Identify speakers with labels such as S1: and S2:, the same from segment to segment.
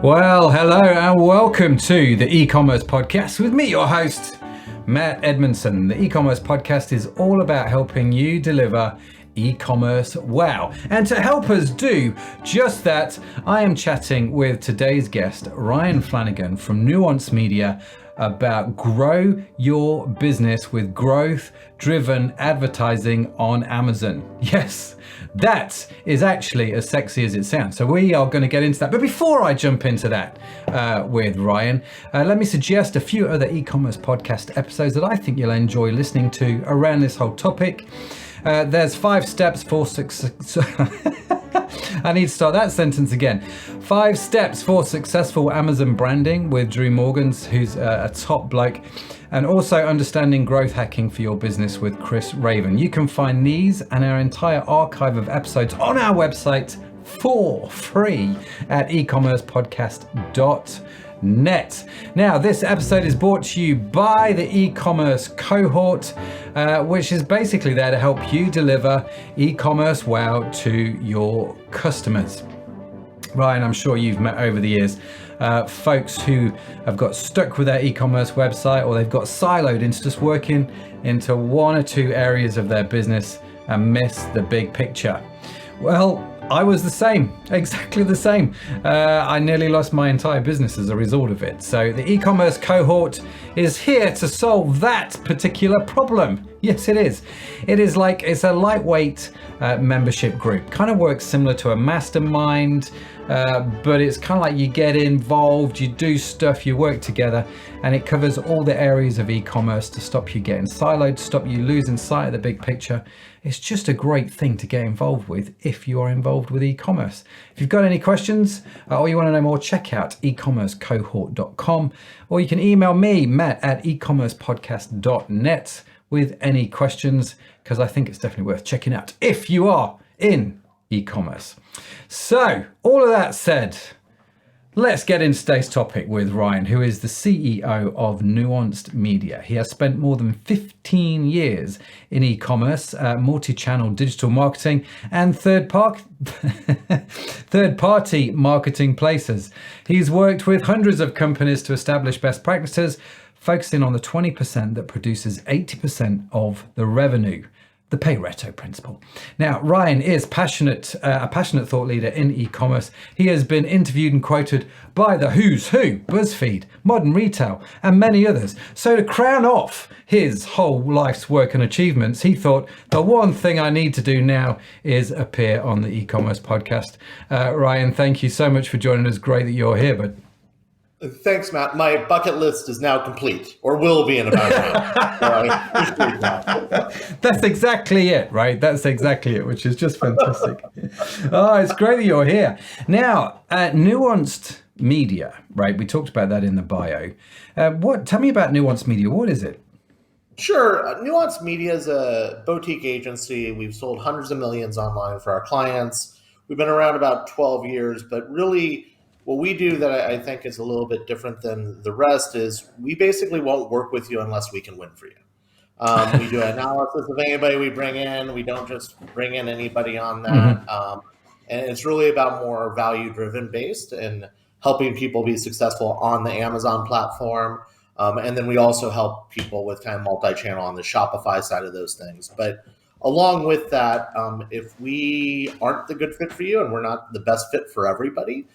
S1: Well, hello and welcome to the e-commerce podcast with me, your host, Matt Edmondson. The e-commerce podcast is all about helping you deliver e-commerce wow. And to help us do just that, I am chatting with today's guest, Ryan Flannagan from Nuanced Media, about grow your business with growth-driven advertising on Amazon. Yes, that is actually as sexy as it sounds. So we are going to get into that. But before I jump into that with Ryan, let me suggest a few other e-commerce podcast episodes that I think you'll enjoy listening to around this whole topic. There's 5 steps for success. I need to start that sentence again. 5 steps for successful Amazon branding with Drew Morgans, who's a top bloke, and also understanding growth hacking for your business with Chris Raven. You can find these and our entire archive of episodes on our website for free at ecommercepodcast.net. Now, this episode is brought to you by the e-commerce cohort, which is basically there to help you deliver e-commerce wow to your customers. Ryan, I'm sure you've met over the years folks who have got stuck with their e-commerce website, or they've got siloed into just working into 1 or 2 areas of their business and miss the big picture. Well, I was the same, exactly the same. I nearly lost my entire business as a result of it. So the e-commerce cohort is here to solve that particular problem. Yes, it is. It's a lightweight membership group. Kind of works similar to a mastermind, but it's kind of like you get involved, you do stuff, you work together, and it covers all the areas of e-commerce to stop you getting siloed, stop you losing sight of the big picture. It's just a great thing to get involved with if you are involved with e-commerce. If you've got any questions or you want to know more, check out ecommercecohort.com, or you can email me, Matt, at ecommercepodcast.net with any questions, because I think it's definitely worth checking out if you are in e-commerce. So, all of that said, let's get into today's topic with Ryan, who is the CEO of Nuanced Media. He has spent more than 15 years in e-commerce, multi-channel digital marketing, and third-party marketing places. He's worked with hundreds of companies to establish best practices, focusing on the 20% that produces 80% of the revenue. The Pareto Principle. Now, Ryan is a passionate thought leader in e-commerce. He has been interviewed and quoted by the Who's Who, BuzzFeed, Modern Retail, and many others. So to crown off his whole life's work and achievements, he thought, the one thing I need to do now is appear on the e-commerce podcast. Ryan, thank you so much for joining us. Great that you're here, bud.
S2: Thanks, Matt. My bucket list is now complete, or will be in about a month.
S1: That's exactly it, right? That's exactly it, which is just fantastic. Oh, it's great that you're here. Now, Nuanced Media, right? We talked about that in the bio. Tell me about Nuanced Media. What is it?
S2: Sure. Nuanced Media is a boutique agency. We've sold hundreds of millions online for our clients. We've been around about 12 years, but really, what we do that I think is a little bit different than the rest is we basically won't work with you unless we can win for you. We do analysis of anybody we bring in. We don't just bring in anybody on that. And it's really about more value-driven based and helping people be successful on the Amazon platform. And then we also help people with kind of multi-channel on the Shopify side of those things. But along with that, if we aren't the good fit for you and we're not the best fit for everybody,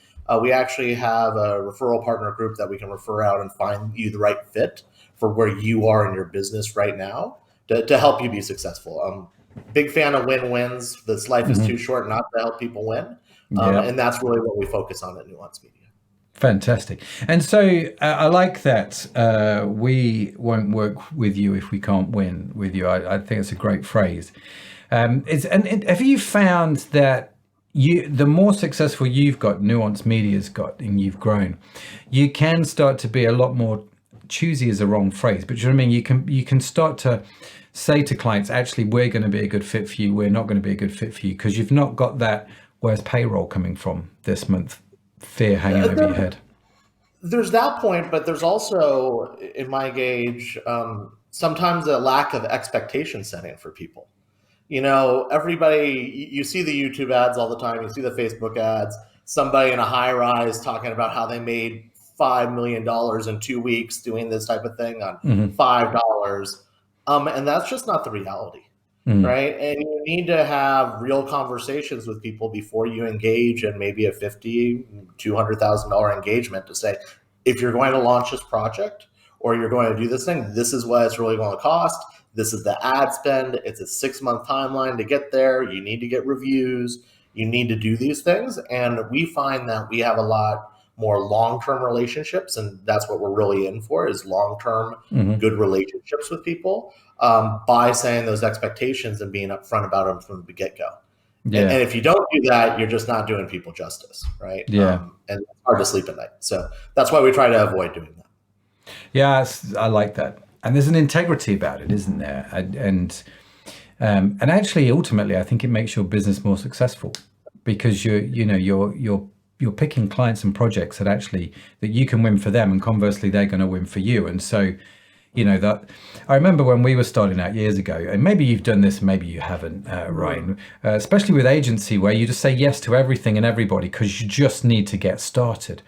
S2: we actually have a referral partner group that we can refer out and find you the right fit for where you are in your business right now to help you be successful. Big fan of win-wins. This life is too short not to help people win. And that's really what we focus on at Nuanced Media.
S1: Fantastic. And so I like that we won't work with you if we can't win with you. I think it's a great phrase. And have you found that the more successful you've got, Nuanced Media's got, and you've grown, you can start to be a lot more choosy is the wrong phrase, but you know what I mean? You can start to say to clients, actually, we're going to be a good fit for you. We're not going to be a good fit for you because you've not got that, where's payroll coming from this month, fear hanging over your head.
S2: There's that point, but there's also, in my gauge, sometimes a lack of expectation setting for people. You know, everybody, you see the YouTube ads all the time, you see the Facebook ads. somebody in a high rise talking about how they made $5 million in 2 weeks doing this type of thing on $5. And that's just not the reality. Right. And you need to have real conversations with people before you engage in maybe a $50,000, $200,000 engagement to say, if you're going to launch this project or you're going to do this thing, this is what it's really going to cost. This is the ad spend. It's a 6-month timeline to get there. You need to get reviews. You need to do these things. And we find that we have a lot more long-term relationships, and that's what we're really in for, is long-term good relationships with people, by saying those expectations and being upfront about them from the get-go. Yeah. And if you don't do that, you're just not doing people justice, right?
S1: Yeah.
S2: And it's hard to sleep at night. So that's why we try to avoid doing that.
S1: Yeah, I like that. And there's an integrity about it, isn't there? And actually, ultimately, I think it makes your business more successful, because you're picking clients and projects that you can win for them, and conversely, they're going to win for you. And so, that I remember when we were starting out years ago, and maybe you've done this, maybe you haven't, Ryan, especially with agency, where you just say yes to everything and everybody because you just need to get started.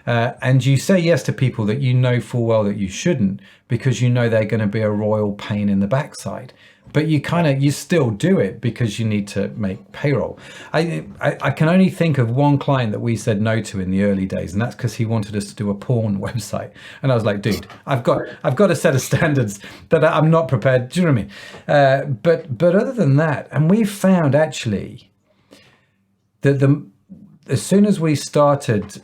S1: And you say yes to people that you know full well that you shouldn't, because you know they're going to be a royal pain in the backside. But you still do it because you need to make payroll. I can only think of one client that we said no to in the early days, and that's because he wanted us to do a porn website. And I was like, dude, I've got a set of standards that I'm not prepared. Do you know what I mean? But other than that, and we found actually that as soon as we started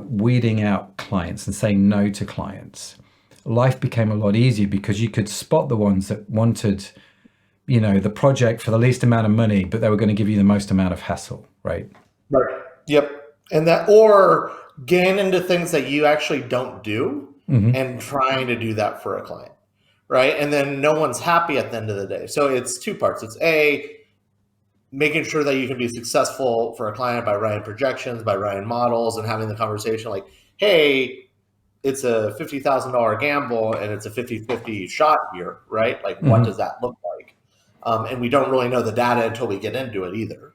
S1: weeding out clients and saying no to clients, life became a lot easier, because you could spot the ones that wanted the project for the least amount of money, but they were going to give you the most amount of hassle, right?
S2: Right. Yep. And that, or gain into things that you actually don't do and trying to do that for a client, right? And then no one's happy at the end of the day. So it's two parts. It's making sure that you can be successful for a client by writing projections, by writing models, and having the conversation like, hey, it's a $50,000 gamble and it's a 50-50 shot here, right? Like, what does that look like? And we don't really know the data until we get into it either.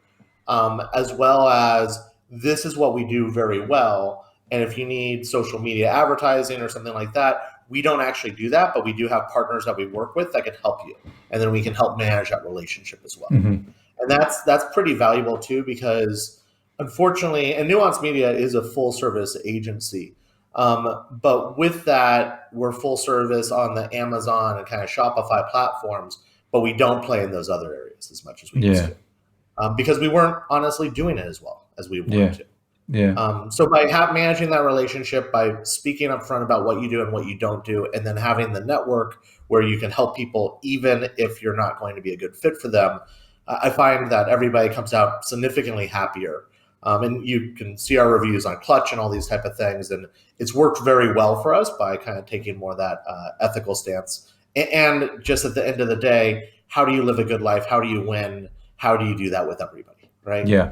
S2: As well as, this is what we do very well. And if you need social media advertising or something like that, we don't actually do that, but we do have partners that we work with that can help you. And then we can help manage that relationship as well. And that's pretty valuable too, because unfortunately, and Nuanced Media is a full service agency. But with that, we're full service on the Amazon and kind of Shopify platforms, but we don't play in those other areas as much as we used to, because we weren't honestly doing it as well as we wanted to. So by managing that relationship, by speaking up front about what you do and what you don't do, and then having the network where you can help people, even if you're not going to be a good fit for them, I find that everybody comes out significantly happier. And you can see our reviews on Clutch and all these type of things. And it's worked very well for us by kind of taking more of that ethical stance. And just at the end of the day, how do you live a good life? How do you win? How do you do that with everybody? Right?
S1: Yeah.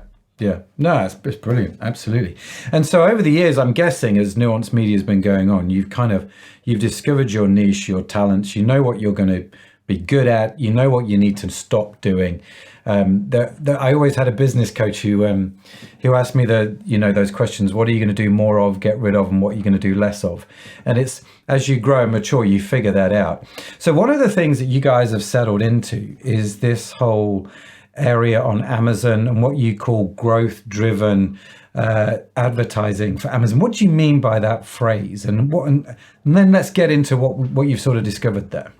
S1: No, it's brilliant. Absolutely. And so over the years, I'm guessing, as Nuanced Media has been going on, you've discovered your niche, your talents. You know what you're going to be good at. You know what you need to stop doing. I always had a business coach who asked me those questions: what are you going to do more of, get rid of, and what are you going to do less of? And it's, as you grow and mature, you figure that out. So one of the things that you guys have settled into is this whole area on Amazon and what you call growth-driven advertising for Amazon. What do you mean by that phrase? And then let's get into what you've sort of discovered there.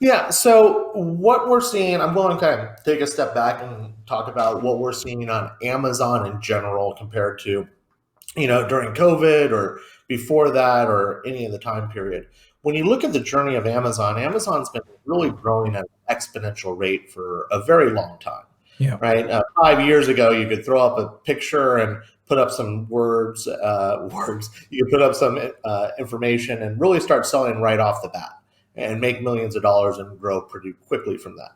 S2: Yeah, so what we're seeing, I'm going to kind of take a step back and talk about what we're seeing on Amazon in general compared to, during COVID or before that or any of the time period. When you look at the journey of Amazon's been really growing at an exponential rate for a very long time. Yeah. Right. 5 years ago, you could throw up a picture and put up some words. You could put up some information and really start selling right off the bat and make millions of dollars and grow pretty quickly from that.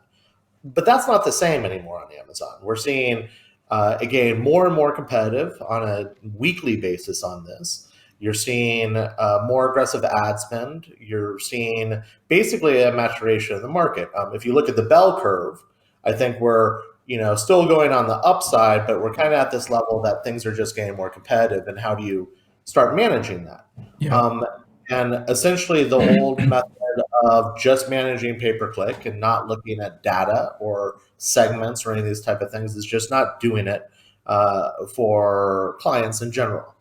S2: But that's not the same anymore on Amazon. We're seeing, again, more and more competitive on a weekly basis on this. You're seeing more aggressive ad spend. You're seeing basically a maturation of the market. If you look at the bell curve, I think we're still going on the upside, but we're kind of at this level that things are just getting more competitive. And how do you start managing that?
S1: Yeah.
S2: And essentially the old method of just managing pay-per-click and not looking at data or segments or any of these type of things is just not doing it for clients in general.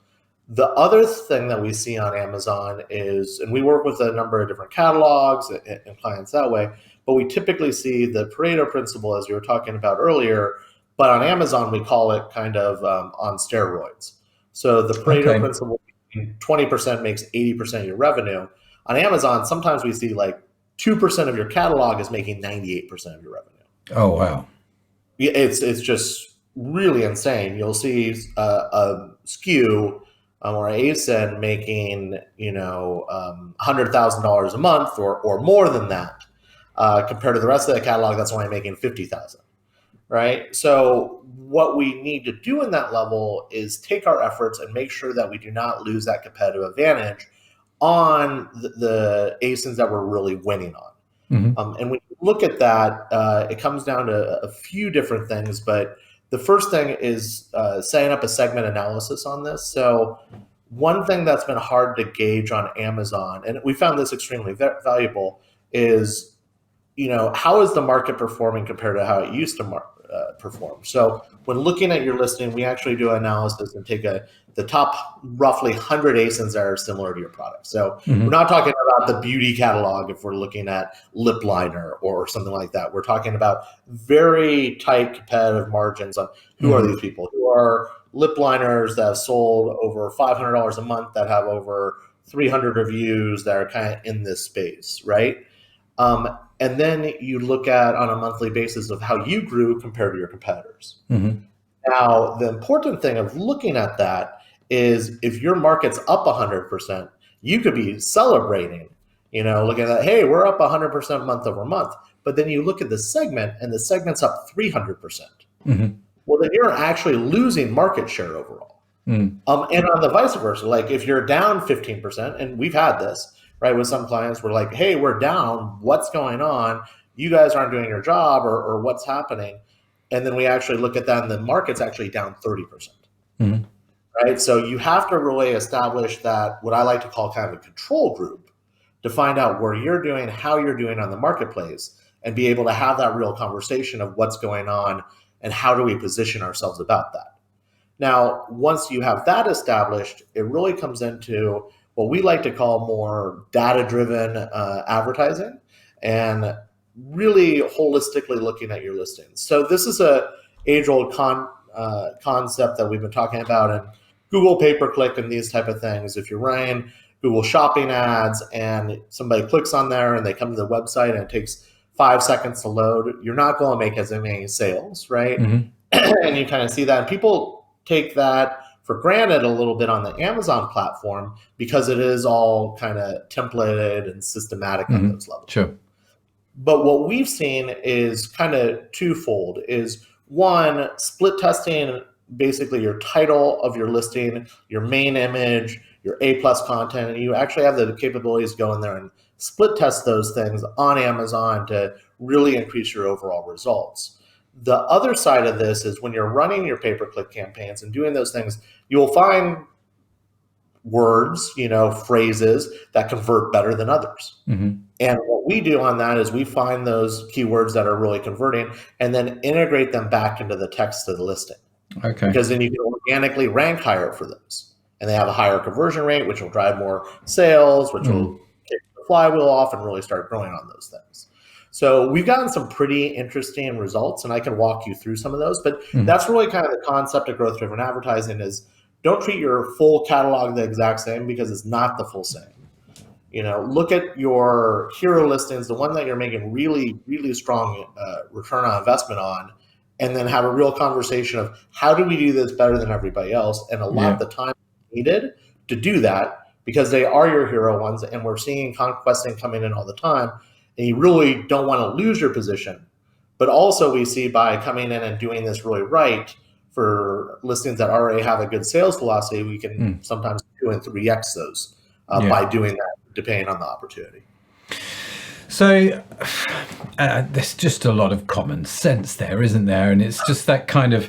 S2: The other thing that we see on Amazon is, and we work with a number of different catalogs and clients that way, but we typically see the Pareto Principle, as you were talking about earlier, but on Amazon, we call it kind of on steroids. So the Pareto Principle, 20% makes 80% of your revenue. On Amazon, sometimes we see like 2% of your catalog is making 98% of your revenue.
S1: Oh, wow.
S2: It's just really insane. You'll see a SKU or ASIN making $100,000 a month or more than that, compared to the rest of the catalog that's only making $50,000. Right. So what we need to do in that level is take our efforts and make sure that we do not lose that competitive advantage on the ASINs that we're really winning on. Mm-hmm. And when you look at that, it comes down to a few different things. But the first thing is setting up a segment analysis on this. So one thing that's been hard to gauge on Amazon, and we found this extremely valuable, is how is the market performing compared to how it used to perform. So when looking at your listing, we actually do an analysis and take the top roughly 100 ASINs that are similar to your product. So we're not talking about the beauty catalog if we're looking at lip liner or something like that. We're talking about very tight competitive margins on who are these people, who are lip liners that have sold over $500 a month, that have over 300 reviews, that are kind of in this space, right? And then you look at on a monthly basis of how you grew compared to your competitors. Mm-hmm. Now, the important thing of looking at that is if your market's up 100%, you could be celebrating, looking at that, hey, we're up 100% month over month. But then you look at the segment and the segment's up 300%. Mm-hmm. Well, then you're actually losing market share overall. Mm. And on the vice versa, like if you're down 15%, and we've had this, right, with some clients, we're like, hey, we're down. What's going on? You guys aren't doing your job, or what's happening? And then we actually look at that, and the market's actually down 30%. Mm-hmm. Right? So you have to really establish that, what I like to call kind of a control group, to find out where you're doing, how you're doing on the marketplace, and be able to have that real conversation of what's going on and how do we position ourselves about that. Now, once you have that established, it really comes into what we like to call more data-driven advertising and really holistically looking at your listings. So this is a age-old concept that we've been talking about in Google pay-per-click and these type of things. If you're running Google shopping ads and somebody clicks on there and they come to the website and it takes 5 seconds to load, you're not going to make as many sales, right? Mm-hmm. And you kind of see that. And people take that for granted a little bit on the Amazon platform because it is all kind of templated and systematic on those levels.
S1: Sure.
S2: But what we've seen is kind of twofold. Is one, split testing basically your title of your listing, your main image, your A+ content, and you actually have the capabilities to go in there and split test those things on Amazon to really increase your overall results. The other side of this is when you're running your pay-per-click campaigns and doing those things, you will find words, phrases that convert better than others. Mm-hmm. And what we do on that is we find those keywords that are really converting and then integrate them back into the text of the listing. Okay. Because then you can organically rank higher for those. And they have a higher conversion rate, which will drive more sales, which will kick the flywheel off and really start growing on those things. So we've gotten some pretty interesting results, and I can walk you through some of those. But that's really kind of the concept of growth-driven advertising is don't treat your full catalog the exact same because it's not the full same. Look at your hero listings, the one that you're making really, really strong return on investment on, and then have a real conversation of how do we do this better than everybody else, and allot the time needed to do that because they are your hero ones, and we're seeing conquesting coming in all the time. And you really don't want to lose your position. But also we see by coming in and doing this really right for listings that already have a good sales velocity, we can sometimes do and 3x those by doing that, depending on the opportunity.
S1: So there's just a lot of common sense there, isn't there? And it's just that kind of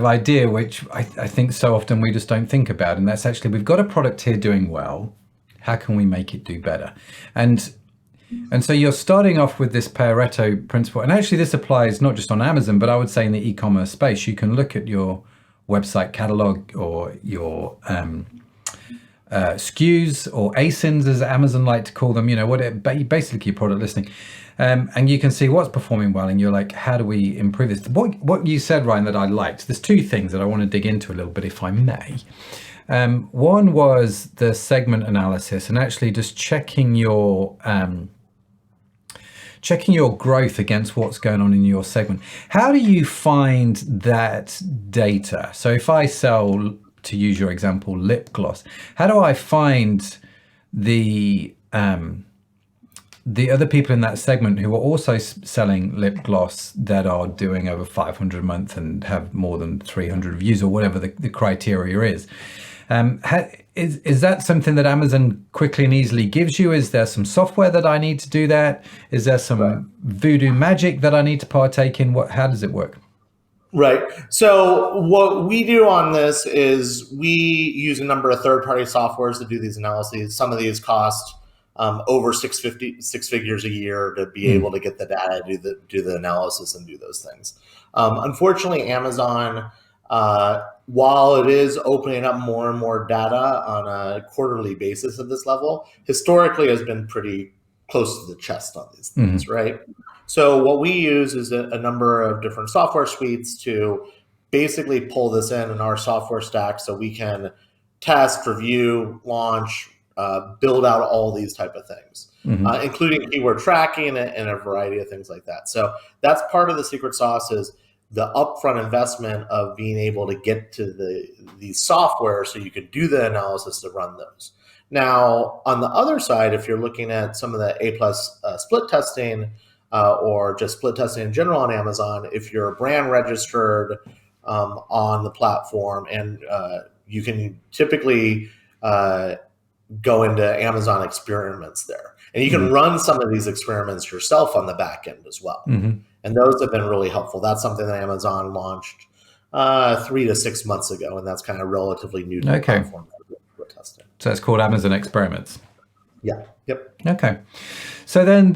S1: idea, which I think so often we just don't think about. And that's actually, we've got a product here doing well. How can we make it do better? And so you're starting off with this Pareto principle. And actually this applies not just on Amazon, but I would say in the e-commerce space. You can look at your website catalog or your SKUs or ASINs, as Amazon like to call them, basically your product listing. And you can see what's performing well, and you're like, how do we improve this? What you said, Ryan, that I liked, there's two things that I want to dig into a little bit, if I may. One was the segment analysis and actually just checking your growth against what's going on in your segment. How do you find that data? So if I sell, to use your example, lip gloss, how do I find the other people in that segment who are also selling lip gloss that are doing over 500 a month and have more than 300 views, or whatever the criteria is? Is that something that Amazon quickly and easily gives you? Is there some software that I need to do that? Is there some voodoo magic that I need to partake in? How does it work?
S2: Right. So what we do on this is we use a number of third-party softwares to do these analyses. Some of these cost over six figures a year to be able to get the data, do the analysis, and do those things. Unfortunately, Amazon, while it is opening up more and more data on a quarterly basis at this level, historically has been pretty close to the chest on these things, right? So what we use is a number of different software suites to basically pull this in our software stack so we can test, review, launch, build out all these type of things, including keyword tracking and a variety of things like that. So that's part of the secret sauce, is the upfront investment of being able to get to the software so you can do the analysis to run those. Now, on the other side, if you're looking at some of the A+ split testing, or just split testing in general on Amazon, if you're brand registered on the platform, and you can typically go into Amazon experiments there. And you can run some of these experiments yourself on the back end as well. And those have been really helpful. That's something that Amazon launched 3 to 6 months ago, and that's kind of relatively new to the platform for testing.
S1: So it's called Amazon Experiments.
S2: Yeah. Yep.
S1: Okay. So then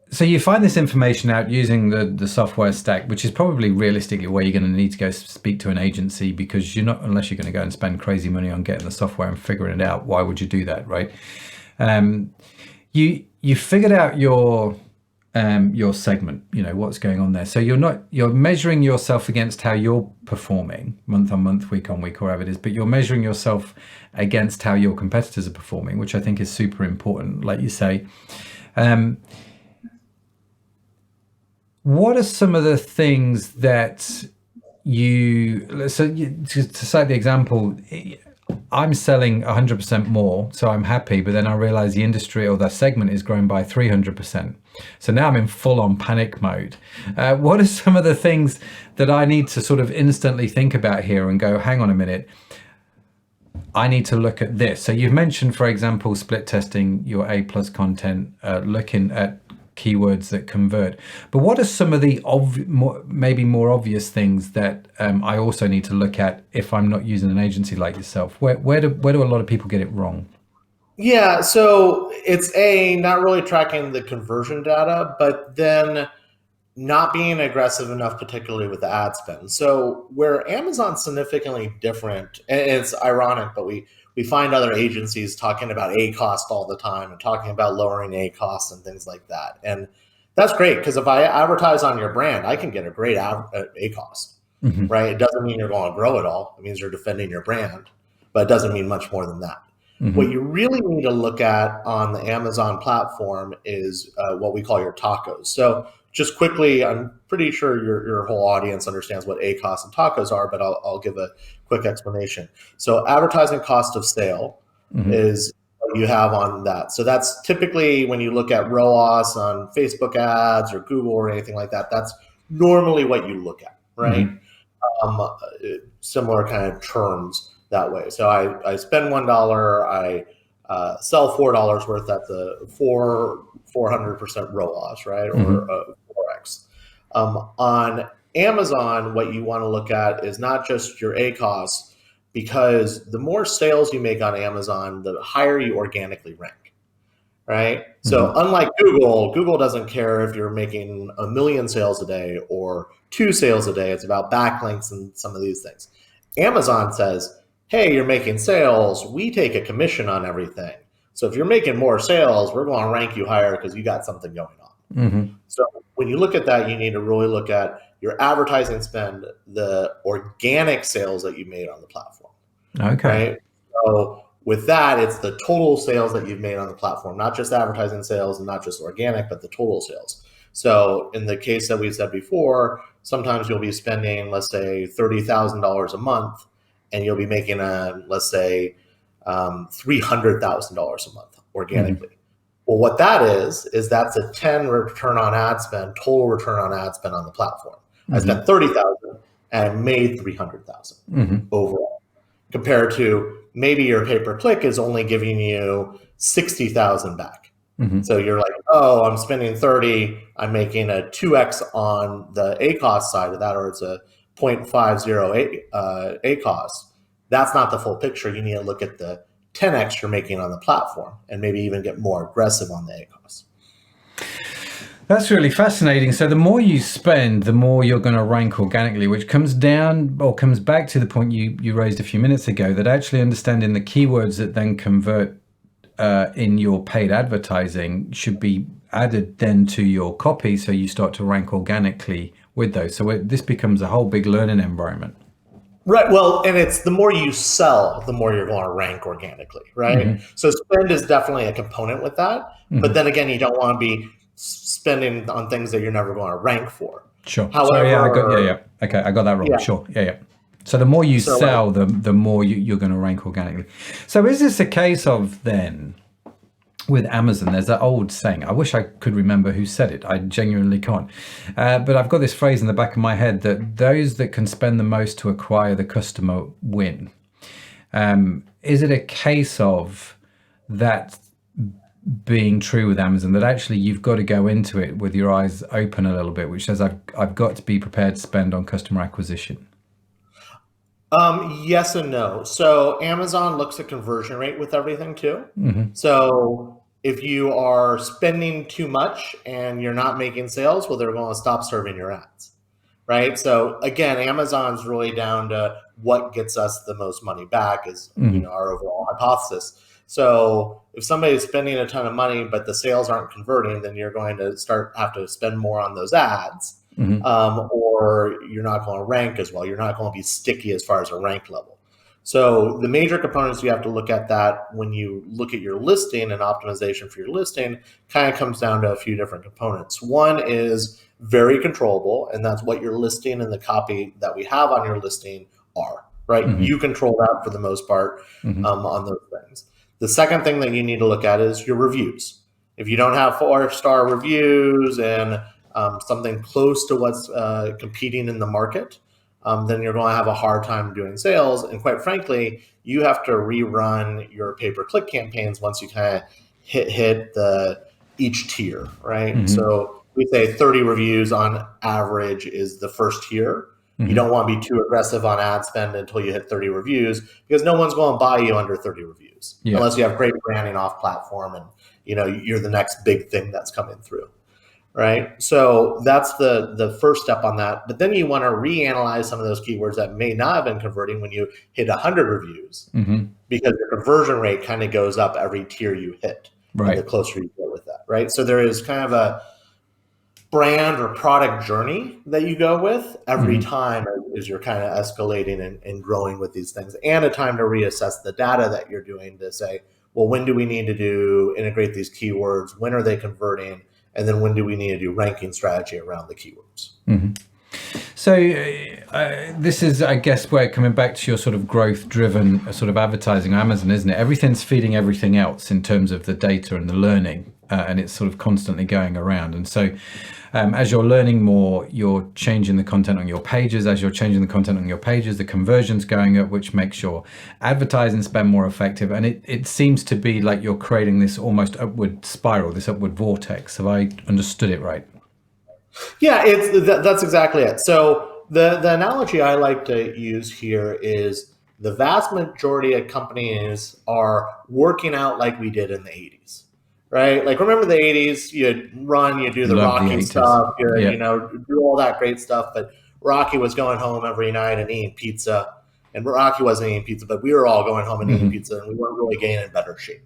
S1: so you find this information out using the software stack, which is probably realistically where you're going to need to go speak to an agency, because unless you're going to go and spend crazy money on getting the software and figuring it out, why would you do that, right? You figured out your segment, what's going on there. So you're measuring yourself against how you're performing month on month, week on week, or whatever it is, but you're measuring yourself against how your competitors are performing, which I think is super important, like you say. What are some of the things that to cite the example, I'm selling 100% more, so I'm happy, but then I realize the industry or the segment is growing by 300%. So now I'm in full-on panic mode. What are some of the things that I need to sort of instantly think about here and go, hang on a minute, I need to look at this? So you've mentioned, for example, split testing your A+ content, looking at keywords that convert. But what are some of the maybe more obvious things that I also need to look at if I'm not using an agency like yourself? Where do a lot of people get it wrong?
S2: Yeah, so it's not really tracking the conversion data, but then not being aggressive enough, particularly with the ad spend. So where Amazon's significantly different, and it's ironic, but we find other agencies talking about ACost all the time and talking about lowering ACost and things like that. And that's great, because if I advertise on your brand, I can get a great ACost, right? It doesn't mean you're going to grow it all. It means you're defending your brand, but it doesn't mean much more than that. What you really need to look at on the Amazon platform is what we call your tacos. So just quickly, I'm pretty sure your whole audience understands what ACost and tacos are, but I'll give a quick explanation. So advertising cost of sale is what you have on that. So that's typically when you look at ROAS on Facebook ads or Google or anything like that, that's normally what you look at, right? Similar kind of terms that way. So I spend $1, sell $4 worth, that's a 400% ROAS, right? Or 4x. On Amazon, what you want to look at is not just your ACoS, because the more sales you make on Amazon, the higher you organically rank, right? So unlike Google doesn't care if you're making 1 million sales a day or 2 sales a day. It's about backlinks and some of these things. Amazon says, hey, you're making sales. We take a commission on everything. So if you're making more sales, we're going to rank you higher because you got something going on. So when you look at that, you need to really look at your advertising spend, the organic sales that you made on the platform.
S1: Okay.
S2: Right? So with that, it's the total sales that you've made on the platform, not just advertising sales and not just organic, but the total sales. So in the case that we said before, sometimes you'll be spending, let's say, $30,000 a month, and you'll be making let's say, $300,000 a month organically. Well, what that is that's a 10 return on ad spend, total return on ad spend on the platform. I spent 30,000 and made 300,000 overall, compared to maybe your pay-per-click is only giving you 60,000 back. So you're like, oh, I'm spending 30, I'm making a 2x on the ACoS side of that, or it's a 0.50 ACoS. That's not the full picture. You need to look at the 10x you're making on the platform and maybe even get more aggressive on the ACoS.
S1: That's really fascinating. So the more you spend, the more you're going to rank organically, which comes back to the point you raised a few minutes ago, that actually understanding the keywords that then convert in your paid advertising should be added then to your copy, so you start to rank organically with those. So this becomes a whole big learning environment.
S2: Right. Well, and it's the more you sell, the more you're going to rank organically, right? So spend is definitely a component with that. But then again, you don't want to be spending on things that you're never going to rank for.
S1: Sure.
S2: However,
S1: Okay, I got that wrong. Sure. Yeah. So the more you sell, the more you're going to rank organically. So is this a case of then with Amazon, there's that old saying, I wish I could remember who said it, I genuinely can't, but I've got this phrase in the back of my head that those that can spend the most to acquire the customer win. Is it a case of that being true with Amazon, that actually you've got to go into it with your eyes open a little bit, which says I've got to be prepared to spend on customer acquisition?
S2: Yes and no. So Amazon looks at conversion rate with everything too. So if you are spending too much and you're not making sales, well, they're going to stop serving your ads, right? So again, Amazon's really down to what gets us the most money back is our overall hypothesis. So if somebody's spending a ton of money but the sales aren't converting, then you're going to have to spend more on those ads. Or you're not going to rank as well. You're not going to be sticky as far as a rank level. So the major components you have to look at that when you look at your listing and optimization for your listing kind of comes down to a few different components. One is very controllable, and that's what your listing and the copy that we have on your listing are, right? You control that for the most part on those things. The second thing that you need to look at is your reviews. If you don't have 4-star reviews and something close to what's competing in the market, then you're going to have a hard time doing sales. And quite frankly, you have to rerun your pay-per-click campaigns once you kind of hit each tier, right? So we say 30 reviews on average is the first tier. You don't want to be too aggressive on ad spend until you hit 30 reviews, because no one's going to buy you under 30 reviews unless you have great branding off platform and you're the next big thing that's coming through. Right. So that's the first step on that. But then you want to reanalyze some of those keywords that may not have been converting when you hit 100 reviews, because your conversion rate kind of goes up every tier you hit, and the closer you get with that. Right. So there is kind of a brand or product journey that you go with every time as you're kind of escalating and growing with these things, and a time to reassess the data that you're doing to say, well, when do we need to integrate these keywords? When are they converting? And then when do we need to do ranking strategy around the keywords?
S1: So this is, I guess, where coming back to your sort of growth-driven sort of advertising Amazon, isn't it? Everything's feeding everything else in terms of the data and the learning. and it's sort of constantly going around. And so as you're learning more, you're changing the content on your pages. As you're changing the content on your pages, the conversion's going up, which makes your advertising spend more effective. And it seems to be like you're creating this almost upward spiral, this upward vortex. Have I understood it right?
S2: Yeah, that's exactly it. So the analogy I like to use here is the vast majority of companies are working out like we did in the 80s, right? Like, remember the 80s, you'd run, you do the
S1: Love the
S2: Rocky
S1: 80s.
S2: stuff,
S1: Yeah.
S2: you know, do all that great stuff. But Rocky was going home every night and eating pizza. And Rocky wasn't eating pizza, but we were all going home and eating pizza, and we weren't really getting in better shape.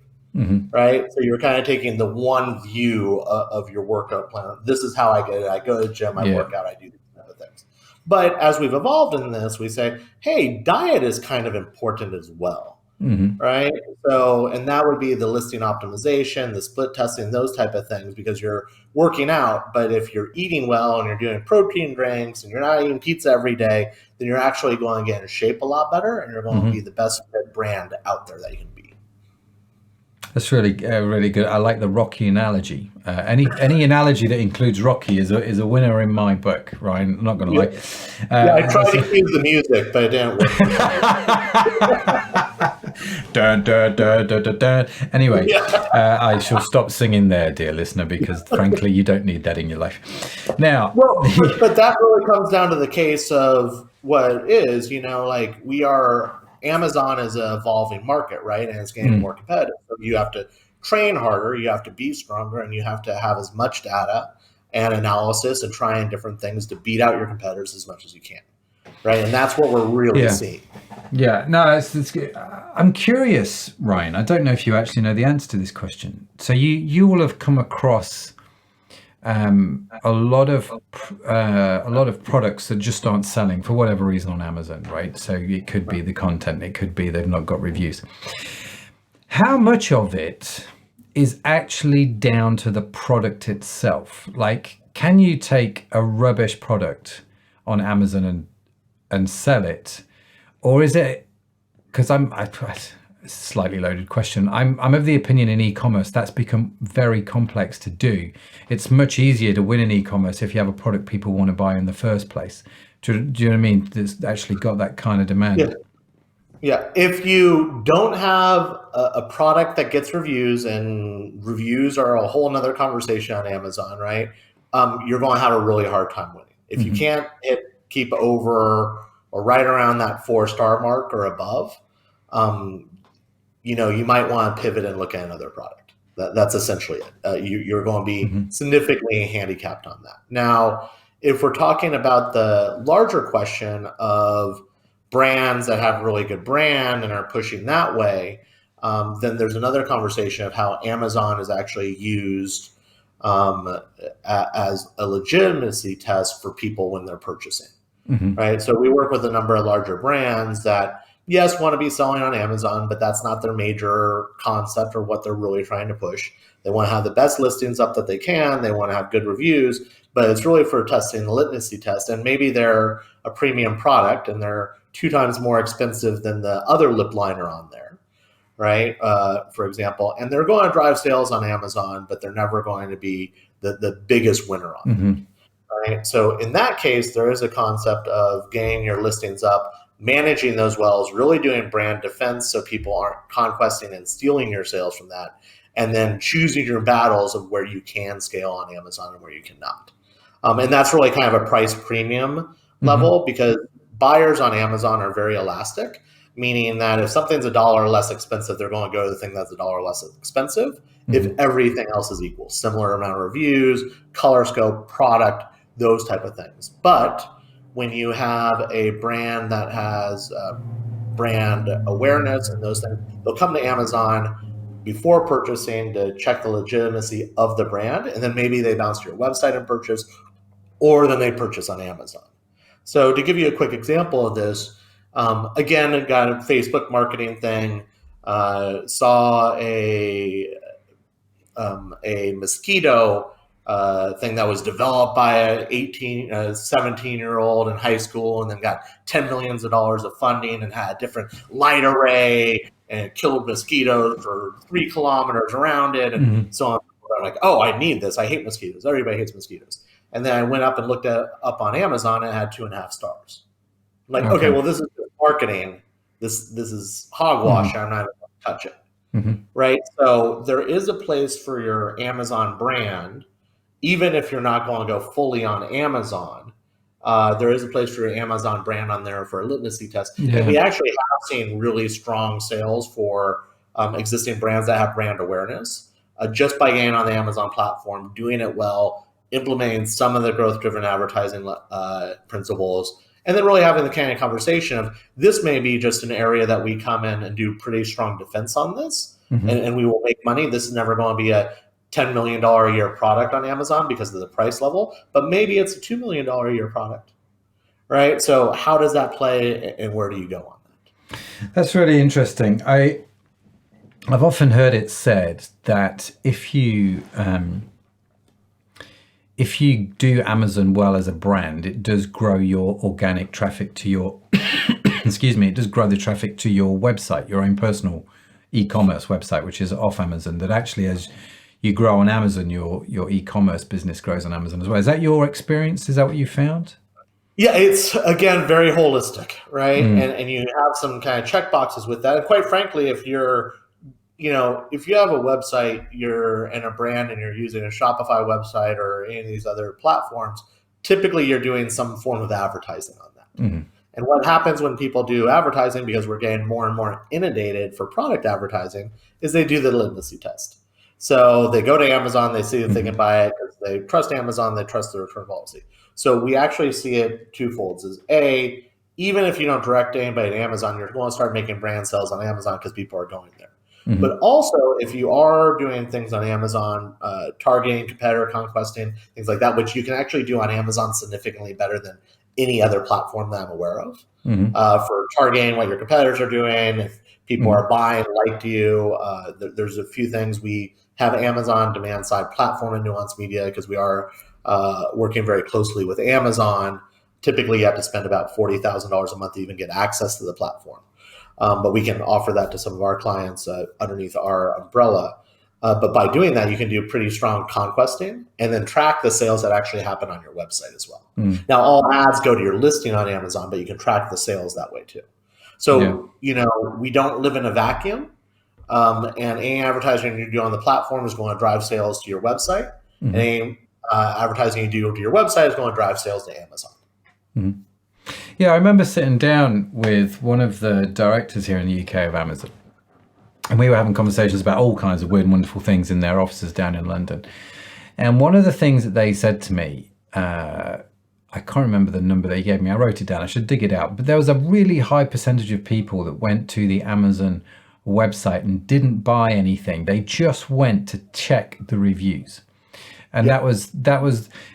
S2: Right? So you're kind of taking the one view of your workout plan. This is how I get it. I go to the gym, I work out, I do these type of things. But as we've evolved in this, we say, hey, diet is kind of important as well. Right? So, and that would be the listing optimization, the split testing, those type of things, because you're working out. But if you're eating well and you're doing protein drinks and you're not eating pizza every day, then you're actually going to get in shape a lot better, and you're going to be the best brand out there that you can be.
S1: That's really good. I like the Rocky analogy. Any analogy that includes Rocky is a winner in my book, Ryan. I'm not going to lie.
S2: I tried to use the music, but it didn't work.
S1: Dun, dun, dun, dun, dun, dun. Anyway, I shall stop singing there, dear listener, because frankly, you don't need that in your life. Now,
S2: but that really comes down to the case of what it is. You know, like Amazon is an evolving market, right? And it's getting more competitive. So you have to train harder, you have to be stronger, and you have to have as much data and analysis and trying different things to beat out your competitors as much as you can, right? And that's what we're really seeing.
S1: Yeah, no, I'm curious, Ryan. I don't know if you actually know the answer to this question. So you will have come across a lot of products that just aren't selling for whatever reason on Amazon, right? So it could be the content, it could be they've not got reviews. How much of it is actually down to the product itself? Like, can you take a rubbish product on Amazon and sell it, or is it? Because slightly loaded question. I'm of the opinion in e-commerce that's become very complex to do. It's much easier to win in e-commerce if you have a product people want to buy in the first place. Do you know what I mean? It's actually got that kind of demand.
S2: Yeah. If you don't have a product that gets reviews, and reviews are a whole nother conversation on Amazon, right? You're going to have a really hard time winning. If you can't keep over or right around that 4-star mark or above, you might want to pivot and look at another product. That's essentially it. You're going to be significantly handicapped on that. Now, if we're talking about the larger question of brands that have really good brand and are pushing that way, then there's another conversation of how Amazon is actually used as a legitimacy test for people when they're purchasing, right? So we work with a number of larger brands that, yes, want to be selling on Amazon, but that's not their major concept or what they're really trying to push. They want to have the best listings up that they can. They want to have good reviews, but it's really for testing the literacy test. And maybe they're a premium product and they're 2 times more expensive than the other lip liner on there, right? For example, and they're going to drive sales on Amazon, but they're never going to be the biggest winner on it. Right? So in that case, there is a concept of getting your listings up, managing those wells, really doing brand defense so people aren't conquesting and stealing your sales from that, and then choosing your battles of where you can scale on Amazon and where you cannot. And that's really kind of a price premium level, because buyers on Amazon are very elastic, meaning that if something's $1 less expensive, they're going to go to the thing that's $1 less expensive if everything else is equal, similar amount of reviews, color scope, product, those type of things. But when you have a brand that has brand awareness and those things, they'll come to Amazon before purchasing to check the legitimacy of the brand, and then maybe they bounce to your website and purchase, or then they purchase on Amazon. So to give you a quick example of this, again, I got a Facebook marketing thing, saw a mosquito thing that was developed by a 17-year-old in high school, and then got $10 million of funding and had a different light array and it killed mosquitoes for 3 kilometers around it, and so on. I'm like, oh, I need this. I hate mosquitoes. Everybody hates mosquitoes. And then I went up and looked up on Amazon and it had 2.5 stars. I'm like, okay, well, this is marketing. This is hogwash. I'm not even going to touch it. Right? So there is a place for your Amazon brand, even if you're not going to go fully on Amazon. There is a place for your Amazon brand on there for a litmus test.
S1: Yeah.
S2: And we actually have seen really strong sales for existing brands that have brand awareness just by getting on the Amazon platform, doing it well, implementing some of the growth-driven advertising principles, and then really having the candid conversation of this may be just an area that we come in and do pretty strong defense on this, and we will make money. This is never going to be a $10 million a year product on Amazon because of the price level, but maybe it's a $2 million a year product, right? So how does that play and where do you go on that?
S1: That's really interesting. I've often heard it said that if you do Amazon well as a brand, it does grow your organic traffic to your, excuse me, it does grow the traffic to your website, your own personal e-commerce website, which is off Amazon, that actually as you grow on Amazon, your e-commerce business grows on Amazon as well. Is that your experience? Is that what you found?
S2: Yeah, it's, again, very holistic, right? And you have some kind of check boxes with that. And quite frankly, if you're, if you have a website, you're in a brand and you're using a Shopify website or any of these other platforms, typically you're doing some form of advertising on that. And what happens when people do advertising, because we're getting more and more inundated for product advertising, is they do the litmus test. So they go to Amazon, they see if they can buy it because they trust Amazon, they trust the return policy. So we actually see it twofold. Is A, even if you don't direct anybody to Amazon, you're going to start making brand sales on Amazon because people are going there. But also, if you are doing things on Amazon, targeting, competitor conquesting, things like that, which you can actually do on Amazon significantly better than any other platform that I'm aware of, for targeting what your competitors are doing, if people are buying like you, there's a few things. We have Amazon demand side platform in Nuanced Media because we are working very closely with Amazon. Typically, you have to spend about $40,000 a month to even get access to the platform. But we can offer that to some of our clients underneath our umbrella. But by doing that, you can do pretty strong conquesting and then track the sales that actually happen on your website as well. Now, all ads go to your listing on Amazon, but you can track the sales that way too. So, we don't live in a vacuum. And any advertising you do on the platform is going to drive sales to your website. And any advertising you do to your website is going to drive sales to Amazon.
S1: Yeah, I remember sitting down with one of the directors here in the UK of Amazon, and we were having conversations about all kinds of weird and wonderful things in their offices down in London. And one of the things that they said to me, I can't remember the number they gave me, I wrote it down, I should dig it out, but there was a really high percentage of people that went to the Amazon website and didn't buy anything. They just went to check the reviews. And that was,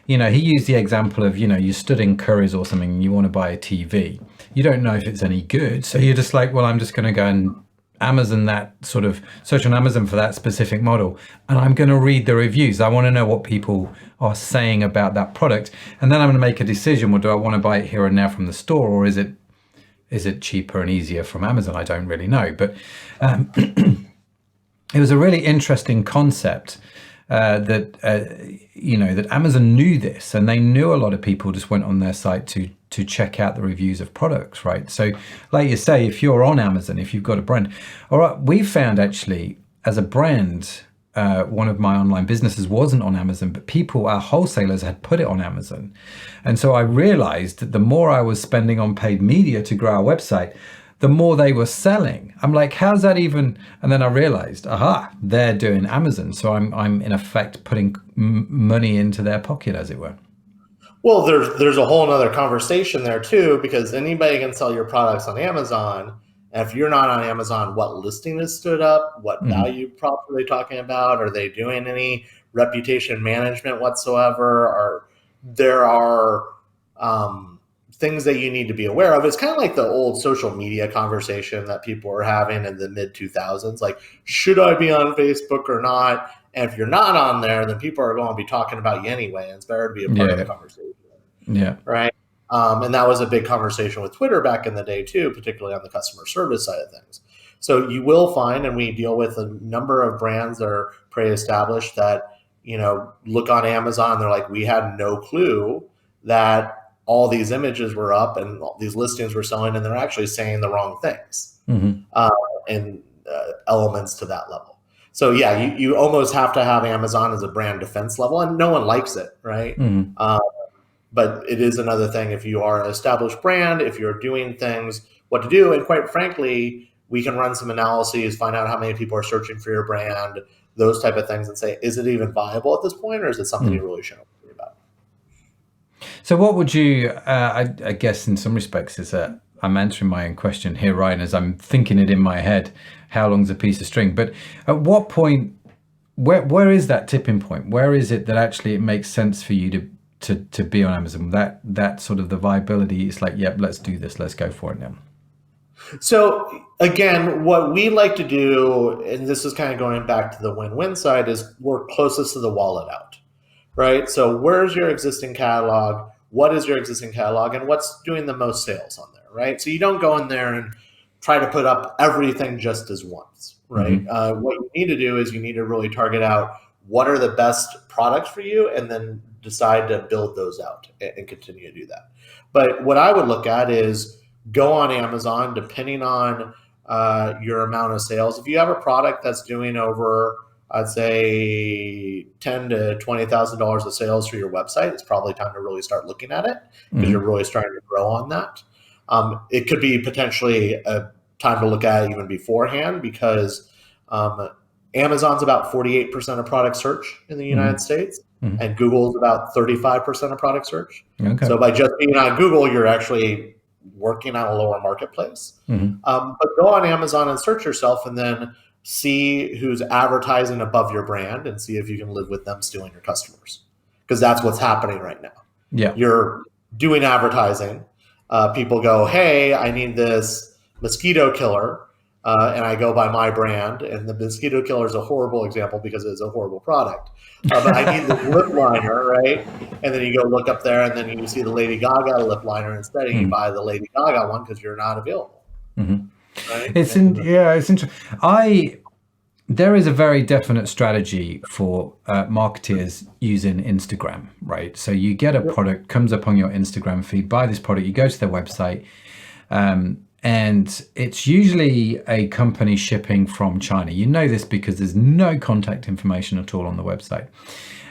S1: he used the example of, you stood in Currys or something and you want to buy a TV. You don't know if it's any good. So you're just like, well, I'm just going to go and Amazon that sort of, search on Amazon for that specific model. And I'm going to read the reviews. I want to know what people are saying about that product. And then I'm going to make a decision. Well, do I want to buy it here and now from the store, or is it cheaper and easier from Amazon? I don't really know. But it was a really interesting concept. That Amazon knew this, and they knew a lot of people just went on their site to check out the reviews of products, right? So like you say, if you're on Amazon, if you've got a brand, all right, we found actually as a brand, one of my online businesses wasn't on Amazon, but our wholesalers had put it on Amazon. And so I realized that the more I was spending on paid media to grow our website, the more they were selling. I'm like, how's that even? And then I realized, they're doing Amazon. So I'm in effect putting money into their pocket, as it were.
S2: Well, there's a whole other conversation there too, because anybody can sell your products on Amazon. And if you're not on Amazon, what listing is stood up? What value prop are they talking about? Are they doing any reputation management whatsoever? Or there are things that you need to be aware of. It's kind of like the old social media conversation that people were having in the mid 2000s. Like, should I be on Facebook or not? And if you're not on there, then people are going to be talking about you anyway. And it's better to be a part of the conversation.
S1: Yeah.
S2: Right. And that was a big conversation with Twitter back in the day too, particularly on the customer service side of things. So you will find, and we deal with a number of brands that are pretty established, that look on Amazon, they're like, we had no clue that all these images were up and all these listings were selling, and they're actually saying the wrong things, and elements to that level. So yeah, you almost have to have Amazon as a brand defense level, and no one likes it, right? But it is another thing if you are an established brand, if you're doing things, what to do. And quite frankly, we can run some analyses, find out how many people are searching for your brand, those type of things, and say, is it even viable at this point, or is it something you really shouldn't worry about?
S1: So what would you, I guess in some respects is that I'm answering my own question here, Ryan, as I'm thinking it in my head, how long's a piece of string? But at what point, where is that tipping point? Where is it that actually it makes sense for you to be on Amazon? That sort of the viability is like, yep, let's do this, let's go for it now.
S2: So again, what we like to do, and this is kind of going back to the win-win side, is work closest to the wallet out, right? So where's your existing catalog? What is your existing catalog, and what's doing the most sales on there, right? So you don't go in there and try to put up everything just as once, right? What you need to do is you need to really target out what are the best products for you, and then decide to build those out and continue to do that. But what I would look at is go on Amazon, depending on your amount of sales. If you have a product that's doing over, I'd say $10,000 to $20,000 of sales for your website, it's probably time to really start looking at it, because you're really starting to grow on that. It could be potentially a time to look at it even beforehand, because Amazon's about 48% of product search in the United States, and Google's about 35% of product search.
S1: Okay.
S2: So by just being on Google, you're actually working on a lower marketplace. But go on Amazon and search yourself, and then see who's advertising above your brand, and see if you can live with them stealing your customers, because that's what's happening right now.
S1: Yeah,
S2: you're doing advertising. People go, hey, I need this mosquito killer, and I go by my brand, and the mosquito killer is a horrible example because it's a horrible product. But I need this lip liner, right? And then you go look up there, and then you see the Lady Gaga lip liner instead, and you buy the Lady Gaga one because you're not available. Right?
S1: It's interesting. There is a very definite strategy for marketers using Instagram, right? So you get a product, comes up on your Instagram feed, buy this product, you go to their website, and it's usually a company shipping from China. You know this because there's no contact information at all on the website.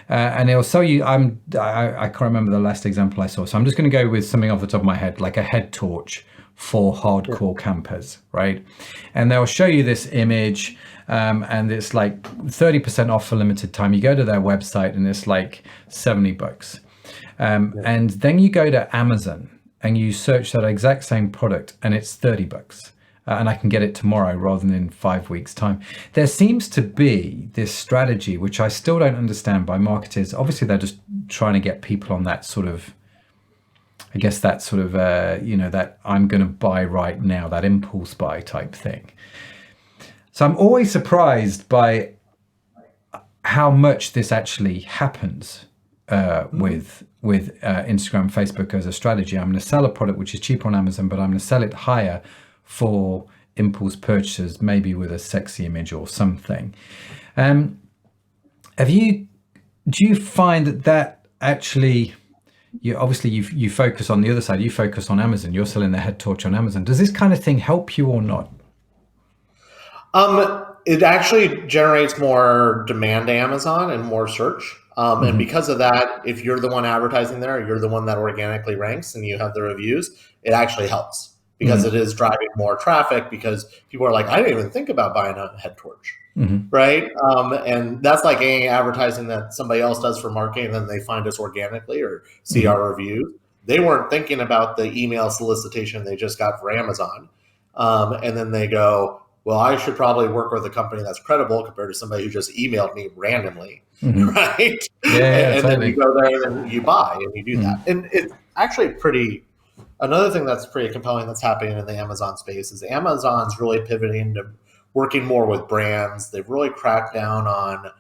S1: And it'll sell you, I can't remember the last example I saw, so I'm just going to go with something off the top of my head, like a head torch for hardcore campers, right? And they'll show you this image, and it's like 30% off for limited time. You go to their website and it's like $70. And then you go to Amazon and you search that exact same product and it's $30. And I can get it tomorrow rather than in 5 weeks' time. There seems to be this strategy, which I still don't understand, by marketers. Obviously, they're just trying to get people on that sort of, I guess that sort of, that I'm going to buy right now, that impulse buy type thing. So I'm always surprised by how much this actually happens with Instagram, Facebook as a strategy. I'm going to sell a product which is cheaper on Amazon, but I'm going to sell it higher for impulse purchases, maybe with a sexy image or something. Do you find that actually, you focus on the other side, you focus on Amazon, you're selling the head torch on Amazon. Does this kind of thing help you or not?
S2: It actually generates more demand to Amazon and more search. And because of that, if you're the one advertising there, you're the one that organically ranks and you have the reviews, it actually helps, because it is driving more traffic, because people are like, I didn't even think about buying a head torch, right? And that's like any advertising that somebody else does for marketing, and then they find us organically or see our reviews. They weren't thinking about the email solicitation they just got for Amazon. And then they go, well, I should probably work with a company that's credible compared to somebody who just emailed me randomly, right? And then you go there and then you buy and you do that. And it's actually another thing that's pretty compelling that's happening in the Amazon space is Amazon's really pivoting to working more with brands. They've really cracked down on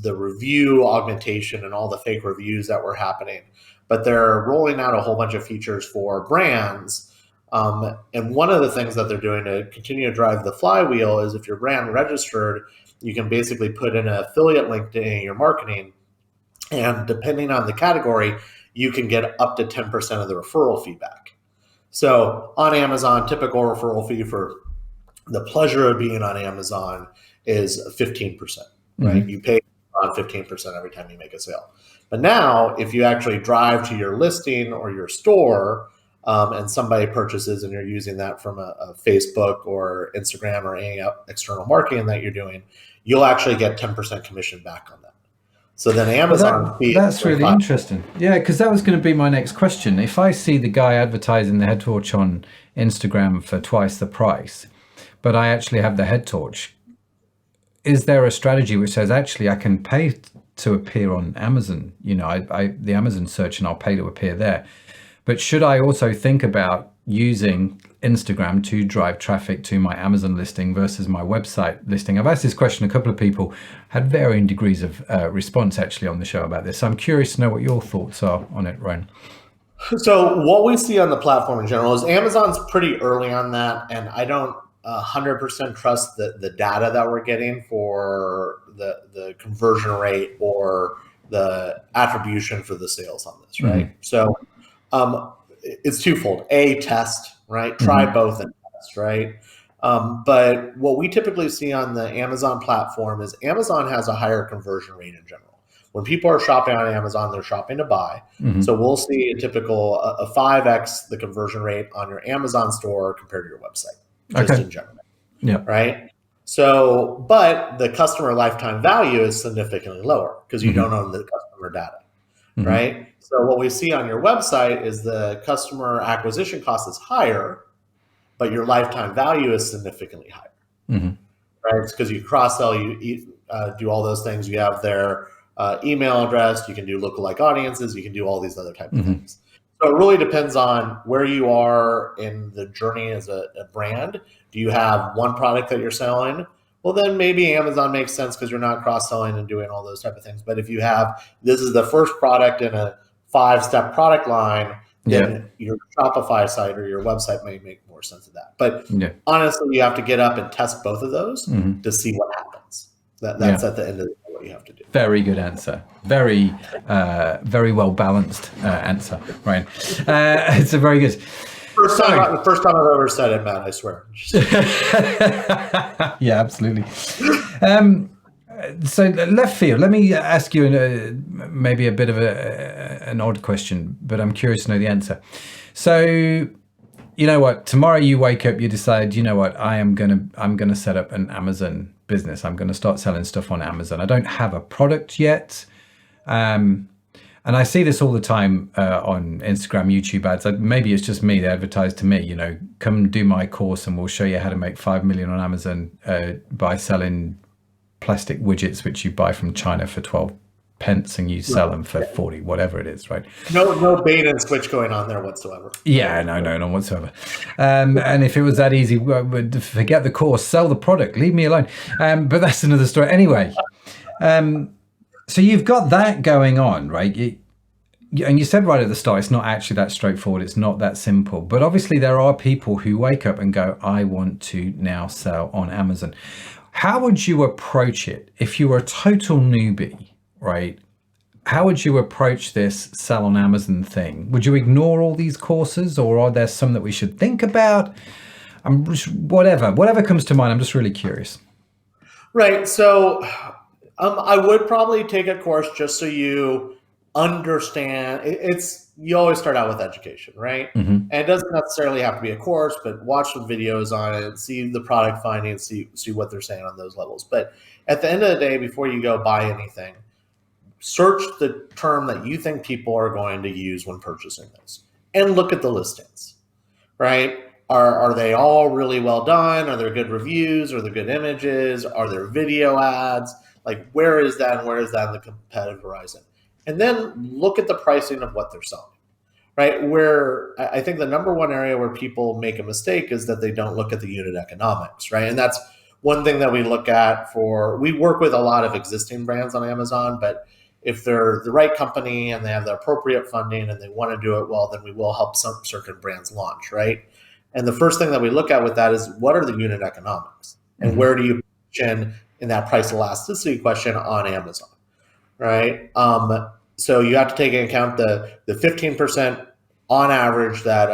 S2: the review augmentation and all the fake reviews that were happening. But they're rolling out a whole bunch of features for brands And one of the things that they're doing to continue to drive the flywheel is if you're brand registered, you can basically put in an affiliate link to your marketing. And depending on the category, you can get up to 10% of the referral fee back. So on Amazon, typical referral fee for the pleasure of being on Amazon is 15%, right? Mm-hmm. You pay on 15% every time you make a sale. But now, if you actually drive to your listing or your store and somebody purchases and you're using that from a Facebook or Instagram or any external marketing that you're doing, you'll actually get 10% commission back on that. So then Amazon
S1: that's really interesting. Yeah, because that was going to be my next question. If I see the guy advertising the head torch on Instagram for twice the price, but I actually have the head torch, is there a strategy which says actually I can pay to appear on Amazon? You know, the Amazon search, and I'll pay to appear there. But should I also think about using Instagram to drive traffic to my Amazon listing versus my website listing? I've asked this question. A couple of people had varying degrees of response actually on the show about this. So I'm curious to know what your thoughts are on it, Ryan.
S2: So what we see on the platform in general is Amazon's pretty early on that, and I don't 100% trust the data that we're getting for the conversion rate or the attribution for the sales on this, right? Mm-hmm. So it's twofold. A, test, right? Try mm-hmm. both and test, right? But what we typically see on the Amazon platform is Amazon has a higher conversion rate in general. When people are shopping on Amazon, they're shopping to buy. Mm-hmm. So we'll see a typical a 5x the conversion rate on your Amazon store compared to your website, just in general.
S1: Yeah.
S2: Right. So, but the customer lifetime value is significantly lower because you mm-hmm. don't own the customer data. Mm-hmm. Right. So what we see on your website is the customer acquisition cost is higher, but your lifetime value is significantly higher. Mm-hmm. Right. It's because you cross-sell, you do all those things. You have their email address. You can do lookalike audiences. You can do all these other types mm-hmm. of things. So it really depends on where you are in the journey as a brand. Do you have one product that you're selling? Well, then maybe Amazon makes sense because you're not cross-selling and doing all those type of things. But if you have, this is the first product in a 5-step product line, then your Shopify site or your website may make more sense of that. But honestly, you have to get up and test both of those mm-hmm. to see what happens. That's at the end of the day what you have to do.
S1: Very good answer. Very well balanced answer, Ryan. It's a very good.
S2: First time I've ever said it, Matt, I swear.
S1: Yeah, absolutely. So left field, let me ask you maybe a bit of an odd question, but I'm curious to know the answer. So, you know what, tomorrow you wake up, you decide, you know what, I'm gonna set up an Amazon business. I'm gonna start selling stuff on Amazon. I don't have a product yet. And I see this all the time on Instagram, YouTube ads. Maybe it's just me, they advertise to me, you know, come do my course and we'll show you how to make 5 million on Amazon by selling plastic widgets, which you buy from China for 12 pence and you sell them for 40, whatever it is, right?
S2: No bait and switch going on there whatsoever.
S1: Yeah, no whatsoever. And if it was that easy, forget the course, sell the product, leave me alone. But that's another story. Anyway, so you've got that going on, right? And you said right at the start, it's not actually that straightforward. It's not that simple. But obviously there are people who wake up and go, I want to now sell on Amazon. How would you approach it if you were a total newbie, right? How would you approach this sell on Amazon thing? Would you ignore all these courses, or are there some that we should think about? Whatever comes to mind. I'm just really curious.
S2: Right. So I would probably take a course just so you understand. You always start out with education, right? Mm-hmm. And it doesn't necessarily have to be a course, but watch some videos on it, see the product findings, see what they're saying on those levels. But at the end of the day, before you go buy anything, search the term that you think people are going to use when purchasing this, and look at the listings, right? Are they all really well done? Are there good reviews? Are there good images? Are there video ads? Like, where is that and where is that in the competitive horizon? And then look at the pricing of what they're selling, right? Where I think the number one area where people make a mistake is that they don't look at the unit economics, right? And that's one thing that we look at we work with a lot of existing brands on Amazon, but if they're the right company and they have the appropriate funding and they want to do it well, then we will help some certain brands launch, right? And the first thing that we look at with that is what are the unit economics and where do you position in that price elasticity question on Amazon, right? So you have to take into account the 15% on average that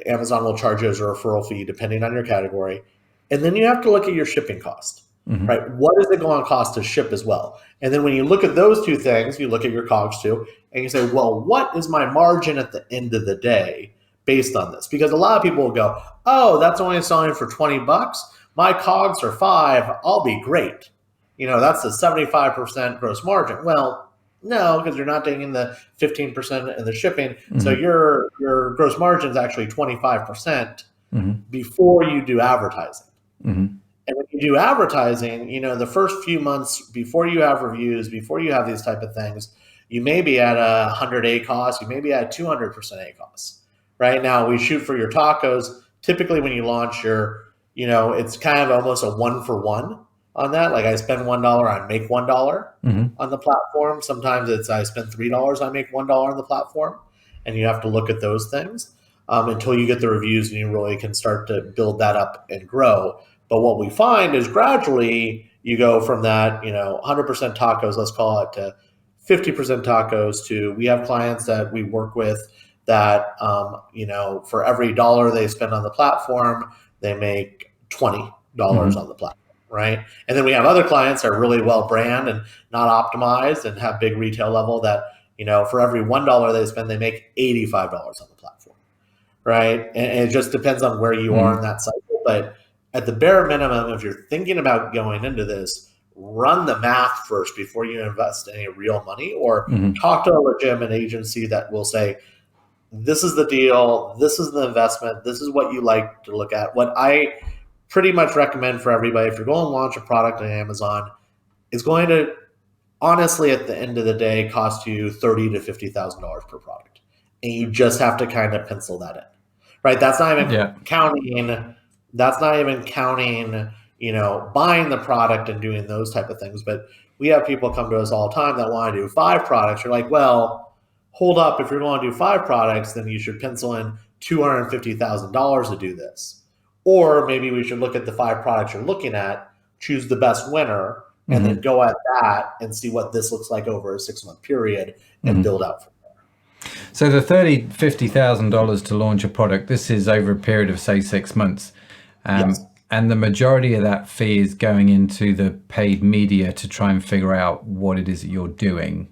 S2: Amazon will charge you as a referral fee depending on your category. And then you have to look at your shipping cost, right? What is it going to cost to ship as well? And then when you look at those two things, you look at your COGS too, and you say, well, what is my margin at the end of the day based on this? Because a lot of people will go, oh, that's only selling for $20. My COGS are $5. I'll be great. That's the 75% gross margin. Well, no, because you're not taking the 15% in the shipping. So your gross margin is actually 25% before you do advertising. And when you do advertising, the first few months before you have reviews, before you have these type of things, you may be at 100 ACoS, you may be at 200% ACoS. Right now, we shoot for your tacos. Typically, when you launch it's kind of almost a 1-for-1 on that. Like I spend $1, I make $1 on the platform. Sometimes it's I spend $3, I make $1 on the platform. And you have to look at those things until you get the reviews and you really can start to build that up and grow. But what we find is gradually you go from that, 100% tacos, let's call it, to 50% tacos to we have clients that we work with that, for every dollar they spend on the platform, they make $20 on the platform, right? And then we have other clients that are really well brand and not optimized and have big retail level that, for every $1 they spend, they make $85 on the platform, right? And it just depends on where you are in that cycle. But at the bare minimum, if you're thinking about going into this, run the math first before you invest any real money, or talk to a legitimate agency that will say, this is the deal, this is the investment, this is what you like to look at. What I pretty much recommend for everybody, if you're going to launch a product on Amazon, it's going to, honestly, at the end of the day, cost you $30,000 to $50,000 per product. And you just have to kind of pencil that in, right? That's not even counting. That's not even counting, buying the product and doing those type of things. But we have people come to us all the time that want to do 5 products. You're like, well, hold up. If you're going to do 5 products, then you should pencil in $250,000 to do this. Or maybe we should look at the 5 products you're looking at, choose the best winner, and then go at that and see what this looks like over a 6-month period and build out from there.
S1: So the $30,000, $50,000 to launch a product, this is over a period of, say, 6 months.
S2: Yes.
S1: And the majority of that fee is going into the paid media to try and figure out what it is that you're doing,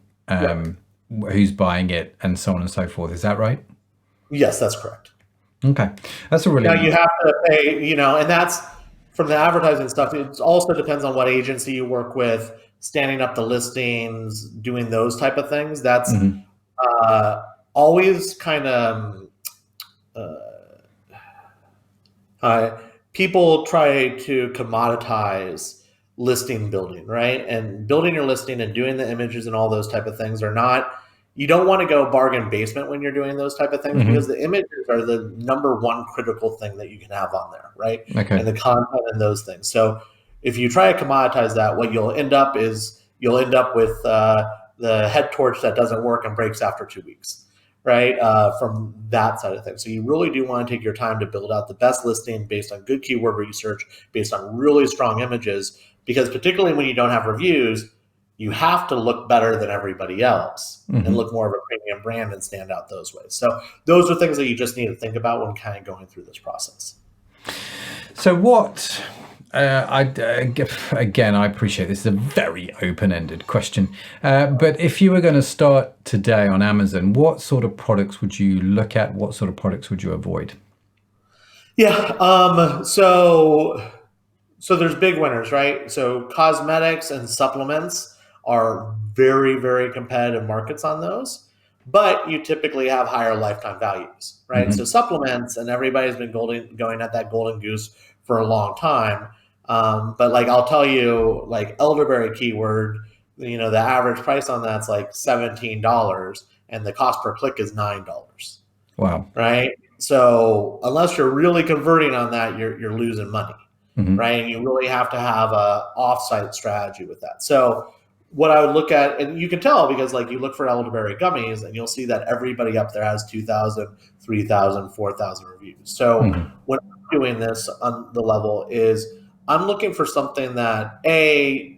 S1: who's buying it, and so on and so forth. Is that right?
S2: Yes, that's correct.
S1: Okay. That's a really...
S2: Now you have to pay, and that's from the advertising stuff. It also depends on what agency you work with, standing up the listings, doing those type of things. That's always kind of... people try to commoditize listing building, right? And building your listing and doing the images and all those type of things are not, you don't want to go bargain basement when you're doing those type of things because the images are the number one critical thing that you can have on there, right?
S1: Okay.
S2: And the content and those things. So if you try to commoditize that, what you'll end up with the head torch that doesn't work and breaks after 2 weeks. Right, from that side of things. So you really do want to take your time to build out the best listing based on good keyword research, based on really strong images, because particularly when you don't have reviews, you have to look better than everybody else and look more of a premium brand and stand out those ways. So those are things that you just need to think about when kind of going through this process.
S1: So what... again, I appreciate this is a very open-ended question, but if you were going to start today on Amazon, what sort of products would you look at? What sort of products would you avoid?
S2: Yeah, so there's big winners, right? So cosmetics and supplements are very, very competitive markets on those, but you typically have higher lifetime values, right? So supplements, and everybody's been going at that golden goose for a long time. But like, I'll tell you, like elderberry keyword, the average price on that's like $17 and the cost per click is $9.
S1: Wow.
S2: Right. So unless you're really converting on that, you're losing money. Right. And you really have to have a offsite strategy with that. So what I would look at, and you can tell because like you look for elderberry gummies and you'll see that everybody up there has 2,000, 3,000, 4,000 reviews. So when I'm doing this on the level is I'm looking for something that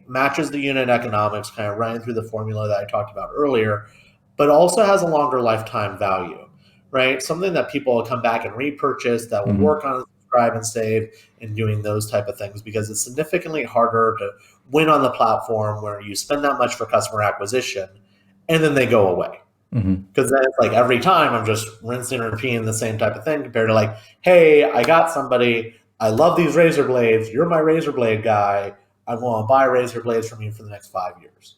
S2: matches the unit economics, kind of running through the formula that I talked about earlier, but also has a longer lifetime value, right? Something that people will come back and repurchase, that will work on subscribe and save and doing those type of things, because it's significantly harder to win on the platform where you spend that much for customer acquisition and then they go away. Because then it's like every time I'm just rinsing and repeating the same type of thing compared to like, hey, I got somebody, I love these razor blades, you're my razor blade guy, I want to buy razor blades from you for the next 5 years.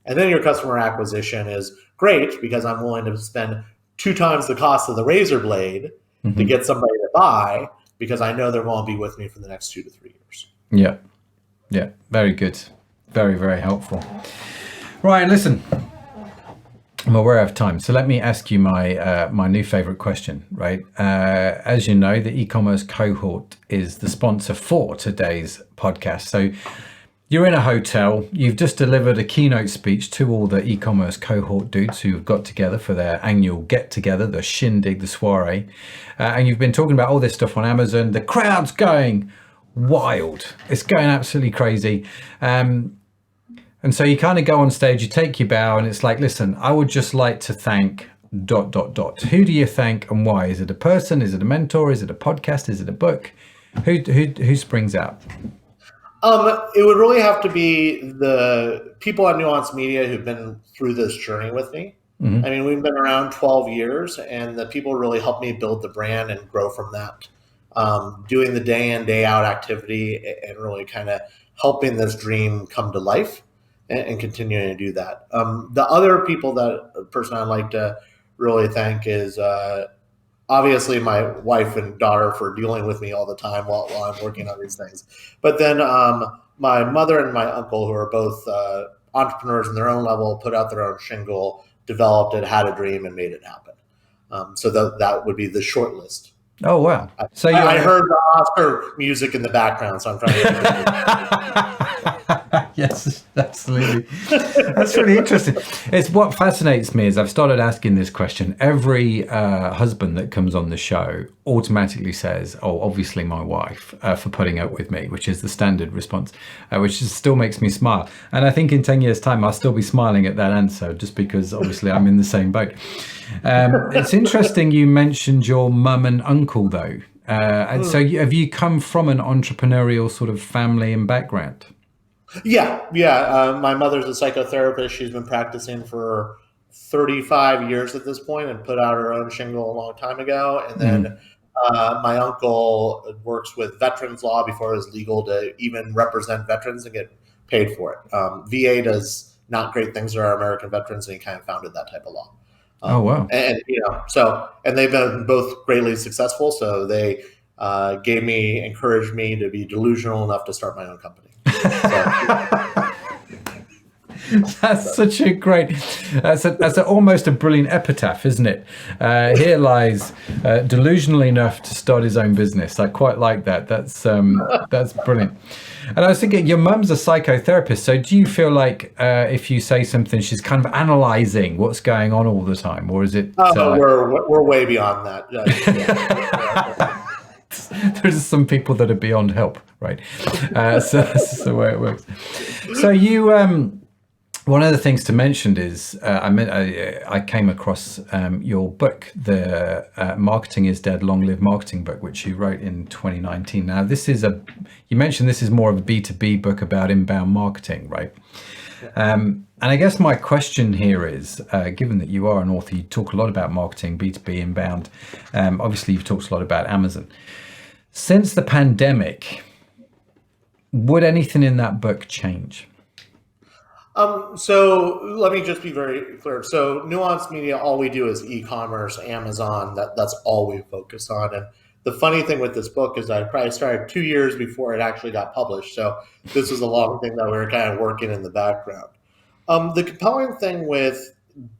S2: And then your customer acquisition is great because I'm willing to spend 2 times the cost of the razor blade to get somebody to buy, because I know they're going to be with me for the next 2 to 3 years.
S1: Yeah. Yeah. Very good. Very, very helpful. Ryan, listen, I'm aware of time, so let me ask you my new favorite question, right? As you know, the e-commerce cohort is the sponsor for today's podcast. So you're in a hotel, you've just delivered a keynote speech to all the e-commerce cohort dudes who've got together for their annual get-together, the shindig, the soiree, and you've been talking about all this stuff on Amazon. The crowd's going wild. It's going absolutely crazy. And so you kind of go on stage, you take your bow, and it's like, listen, I would just like to thank ... Who do you thank and why? Is it a person? Is it a mentor? Is it a podcast? Is it a book? Who springs out?
S2: It would really have to be the people at Nuanced Media who've been through this journey with me. I mean, we've been around 12 years, and the people really helped me build the brand and grow from that. Doing the day in, day out activity and really kind of helping this dream come to life and continuing to do that. The other person I'd like to really thank is obviously my wife and daughter for dealing with me all the time while I'm working on these things. But then my mother and my uncle, who are both entrepreneurs in their own level, put out their own shingle, developed it, had a dream, and made it happen. So that would be the short list.
S1: Oh, wow. So
S2: I heard the Oscar music in the background, so I'm trying to...
S1: Yes, absolutely. That's really interesting. It's what fascinates me is I've started asking this question. Every husband that comes on the show automatically says, oh, obviously my wife for putting up with me, which is the standard response, which still makes me smile. And I think in 10 years' time, I'll still be smiling at that answer just because obviously I'm in the same boat. It's interesting you mentioned your mum and uncle, though. And so have you come from an entrepreneurial sort of family and background?
S2: Yeah. My mother's a psychotherapist. She's been practicing for 35 years at this point and put out her own shingle a long time ago. And then my uncle works with veterans law before it was legal to even represent veterans and get paid for it. VA does not great things for our American veterans, and he kind of founded that type of law.
S1: Oh, wow.
S2: And they've been both greatly successful. So they encouraged me to be delusional enough to start my own company.
S1: That's such a great, that's almost a brilliant epitaph, isn't it? Here lies delusional enough to start his own business. I quite like that. That's brilliant. And I was thinking, your mum's a psychotherapist, so do you feel like if you say something, she's kind of analyzing what's going on all the time, or is it?
S2: We're way beyond that. Yeah.
S1: There's some people that are beyond help, right? So that's the way it works. So you, one of the things to mention is I came across your book, the Marketing is Dead, Long Live Marketing book, which you wrote in 2019. Now, you mentioned this is more of a B2B book about inbound marketing, right? And I guess my question here is, given that you are an author, you talk a lot about marketing, B2B, inbound. Obviously, you've talked a lot about Amazon. Since the pandemic, would anything in that book change?
S2: So let me just be very clear. So Nuanced Media, all we do is e-commerce, Amazon. That's all we focus on. And the funny thing with this book is I probably started 2 years before it actually got published. So this was a long thing that we were kind of working in the background. The compelling thing with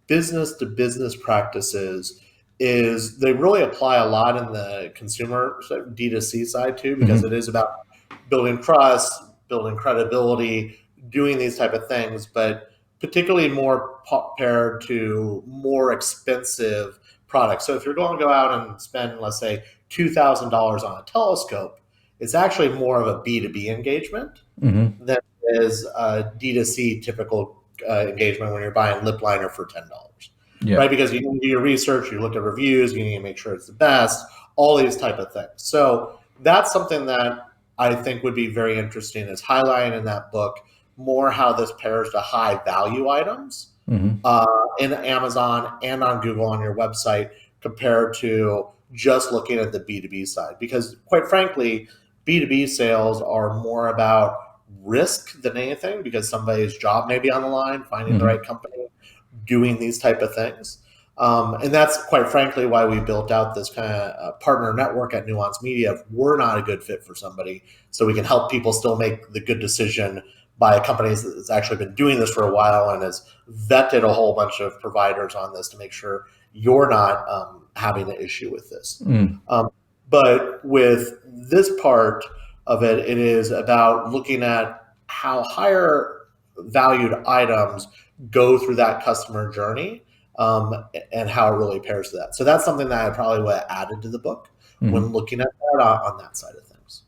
S2: business to business practices is they really apply a lot in the consumer D2C side too, because it is about building trust, building credibility, doing these type of things, but particularly more paired to more expensive products. So if you're going to go out and spend, let's say, $2,000 on a telescope, it's actually more of a B2B engagement than it is a D2C typical engagement when you're buying lip liner for $10.
S1: Yeah.
S2: Right? Because you need to do your research, you look at reviews, you need to make sure it's the best, all these type of things. So that's something that I think would be very interesting, is highlighting in that book more how this pairs to high value items in Amazon and on Google on your website compared to just looking at the B2B side. Because quite frankly, B2B sales are more about risk than anything, because somebody's job may be on the line, finding the right company, doing these type of things. And that's quite frankly why we built out this kind of partner network at Nuanced Media. If we're not a good fit for somebody, so we can help people still make the good decision by a company that's actually been doing this for a while and has vetted a whole bunch of providers on this to make sure you're not having an issue with this. But with this part of it, it is about looking at how higher valued items go through that customer journey and how it really pairs to that. So that's something that I probably would have added to the book when looking at that on that side of things.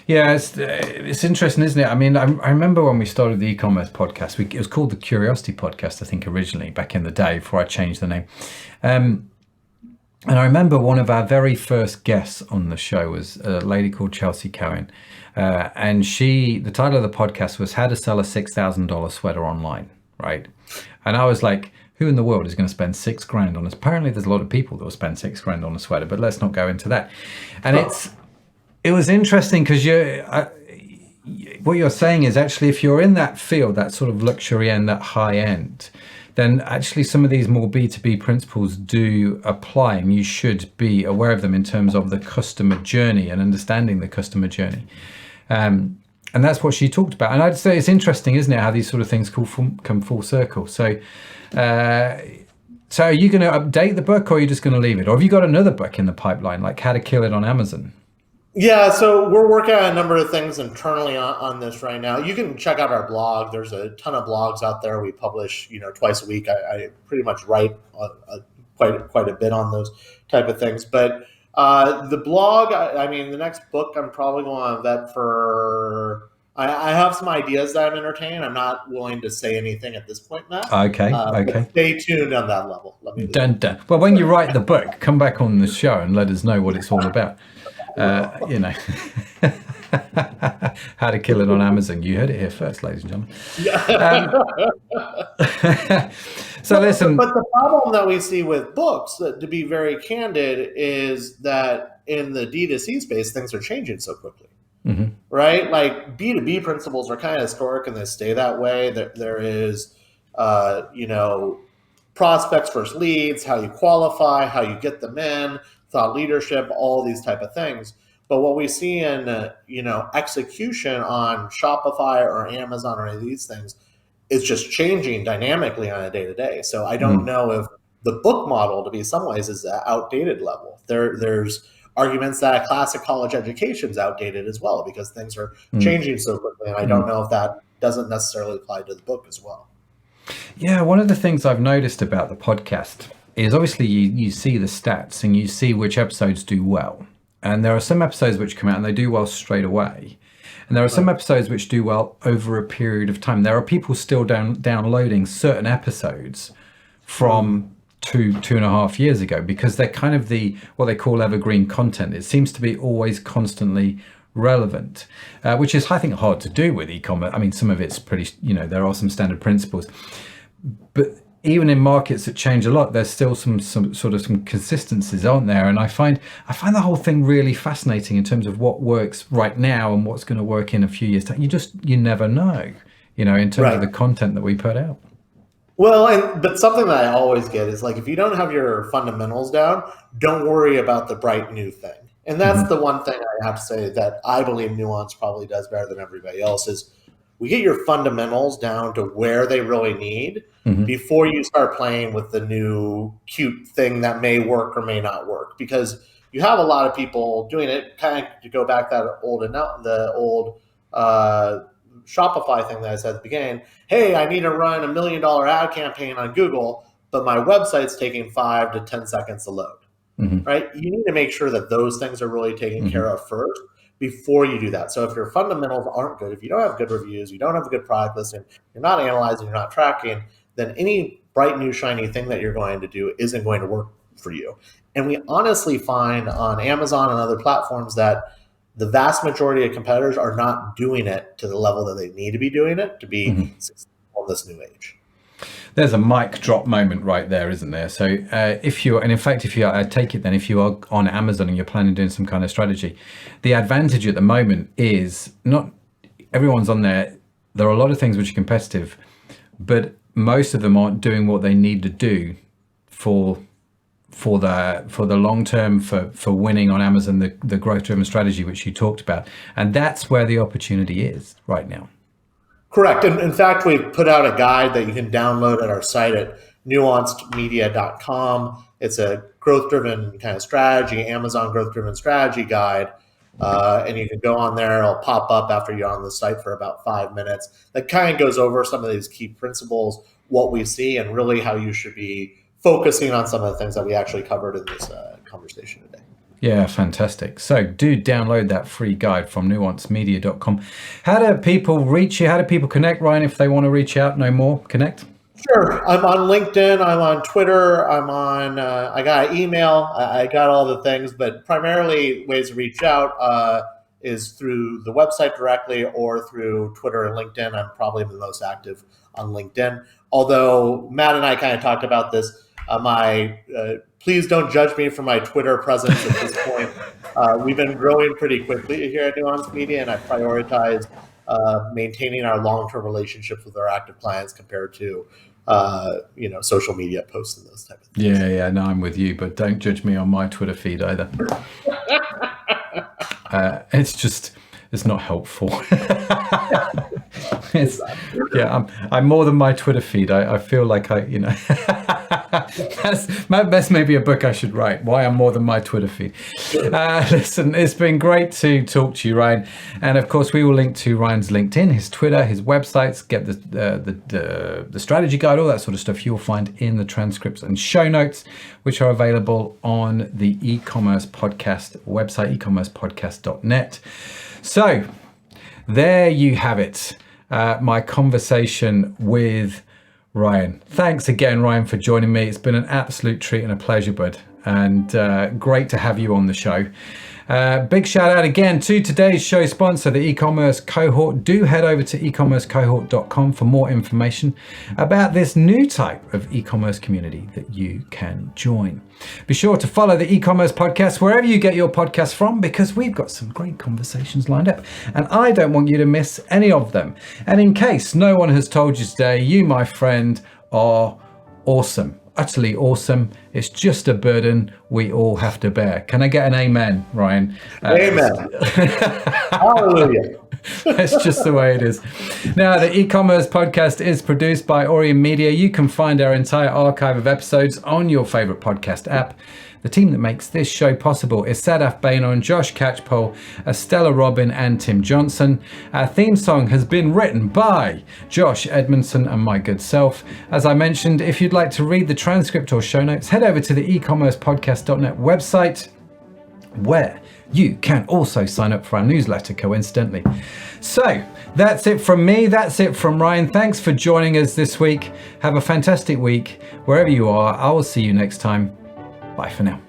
S1: Yeah, it's interesting, isn't it? I mean, I remember when we started the e-commerce podcast, it was called the Curiosity Podcast, I think, originally, back in the day, before I changed the name. And I remember one of our very first guests on the show was a lady called Chelsea Cohen. And the title of the podcast was How to Sell a $6,000 Sweater Online, right? And I was like, who in the world is going to spend $6,000 on this? Apparently there's a lot of people that will spend $6,000 on a sweater, but let's not go into that. And it was interesting because what you're saying is actually, if you're in that field, that sort of luxury end, that high end, then actually some of these more B2B principles do apply, and you should be aware of them in terms of the customer journey and understanding the customer journey. And that's what she talked about. And I'd say it's interesting, isn't it, how these sort of things come full circle. So are you going to update the book, or are you just going to leave it? Or have you got another book in the pipeline, like How to Kill It on Amazon?
S2: Yeah, so we're working on a number of things internally on this right now. You can check out our blog. There's a ton of blogs out there. We publish, twice a week. I pretty much write quite a bit on those type of things. But the blog, I mean, the next book I'm probably going to vet for. I have some ideas that I'm entertaining. I'm not willing to say anything at this point, Matt.
S1: Okay.
S2: Stay tuned on that level.
S1: Dun. Well, when you write the book, come back on the show and let us know what it's all about. How to Kill It on Amazon. You heard it here first, ladies and gentlemen. So listen. But
S2: the problem that we see with books, to be very candid, is that in the D2C space, things are changing so quickly. Right? Like B2B principles are kind of historic and they stay that way. There is, prospects versus leads, how you qualify, how you get them in, thought leadership, all these type of things. But what we see in, execution on Shopify or Amazon or any of these things is just changing dynamically on a day-to-day. So I don't know if the book model, to be in some ways, is an outdated level. There's arguments that classic college education is outdated as well, because things are changing so quickly. And I don't know if that doesn't necessarily apply to the book as well.
S1: Yeah, one of the things I've noticed about the podcast is obviously you see the stats and you see which episodes do well. And there are some episodes which come out and they do well straight away. And there are some episodes which do well over a period of time. There are people still downloading certain episodes from 2.5 years ago, because they're kind of what they call evergreen content. It seems to be always constantly relevant, which is, I think, hard to do with e-commerce. I mean, some of it's pretty, there are some standard principles, but even in markets that change a lot, there's still some consistencies, aren't there? And I find the whole thing really fascinating in terms of what works right now and what's going to work in a few years' time. You never know, in terms of the content that we put out.
S2: Well, but something that I always get is, like, if you don't have your fundamentals down, don't worry about the bright new thing. And that's the one thing I have to say that I believe Nuance probably does better than everybody else is we get your fundamentals down to where they really need before you start playing with the new cute thing that may work or may not work. Because you have a lot of people doing it, kind of to go back that Shopify thing that I said at the beginning, hey, I need to run $1 million ad campaign on Google, but my website's taking 5 to 10 seconds to load, right? You need to make sure that those things are really taken care of first before you do that. So if your fundamentals aren't good, if you don't have good reviews, you don't have a good product listing, you're not analyzing, you're not tracking, then any bright new shiny thing that you're going to do isn't going to work for you. And we honestly find on Amazon and other platforms that the vast majority of competitors are not doing it to the level that they need to be doing it to be successful in this new age.
S1: There's a mic drop moment right there, isn't there? So if you are, I take it then, if you are on Amazon and you're planning on doing some kind of strategy, the advantage at the moment is not everyone's on there. There are a lot of things which are competitive, but most of them aren't doing what they need to do for the long term for winning on Amazon, the growth driven strategy which you talked about. And that's where the opportunity is right now.
S2: Correct. And in fact, we've put out a guide that you can download at our site at nuancedmedia.com. It's a growth driven kind of strategy, Amazon growth driven strategy guide. And you can go on there, it'll pop up after you're on the site for about 5 minutes. That kind of goes over some of these key principles, what we see, and really how you should be focusing on some of the things that we actually covered in this conversation today.
S1: Yeah, fantastic. So do download that free guide from nuancedmedia.com. How do people reach you? How do people connect, Ryan, if they want to reach out, know more, connect?
S2: Sure. I'm on LinkedIn. I'm on Twitter. I'm on, I got email. I got all the things, but primarily ways to reach out is through the website directly or through Twitter and LinkedIn. I'm probably the most active on LinkedIn. Although Matt and I kind of talked about this. Please don't judge me for my Twitter presence at this point. We've been growing pretty quickly here at Nuanced Media, and I prioritize maintaining our long-term relationships with our active clients compared to social media posts and those type of things.
S1: Yeah, no, I'm with you, but don't judge me on my Twitter feed either. It's not helpful. I'm more than my Twitter feed. I feel like that's maybe a book I should write. Why I'm more than my Twitter feed. Listen, it's been great to talk to you, Ryan. And of course, we will link to Ryan's LinkedIn, his Twitter, his websites, get the strategy guide, all that sort of stuff you'll find in the transcripts and show notes, which are available on the eCommerce podcast website, ecommercepodcast.net. So there you have it, my conversation with Ryan. Thanks again, Ryan, for joining me. It's been an absolute treat and a pleasure, bud, and great to have you on the show. Big shout out again to today's show sponsor, the e-commerce cohort. Do head over to ecommercecohort.com for more information about this new type of e-commerce community that you can join. Be sure to follow the e-commerce podcast wherever you get your podcasts from, because we've got some great conversations lined up and I don't want you to miss any of them. And in case no one has told you today, you, my friend, are awesome. Utterly awesome. It's just a burden we all have to bear. Can I get an amen, Ryan?
S2: Amen. Hallelujah.
S1: That's just the way it is. Now, the e-commerce podcast is produced by Orion Media. You can find our entire archive of episodes on your favorite podcast app. The team that makes this show possible is Sadaf Bainon, Josh Catchpole, Estella Robin, and Tim Johnson. Our theme song has been written by Josh Edmondson and my good self. As I mentioned, if you'd like to read the transcript or show notes, head over to the ecommercepodcast.net website, where you can also sign up for our newsletter, coincidentally. So that's it from me. That's it from Ryan. Thanks for joining us this week. Have a fantastic week wherever you are. I will see you next time. Bye for now.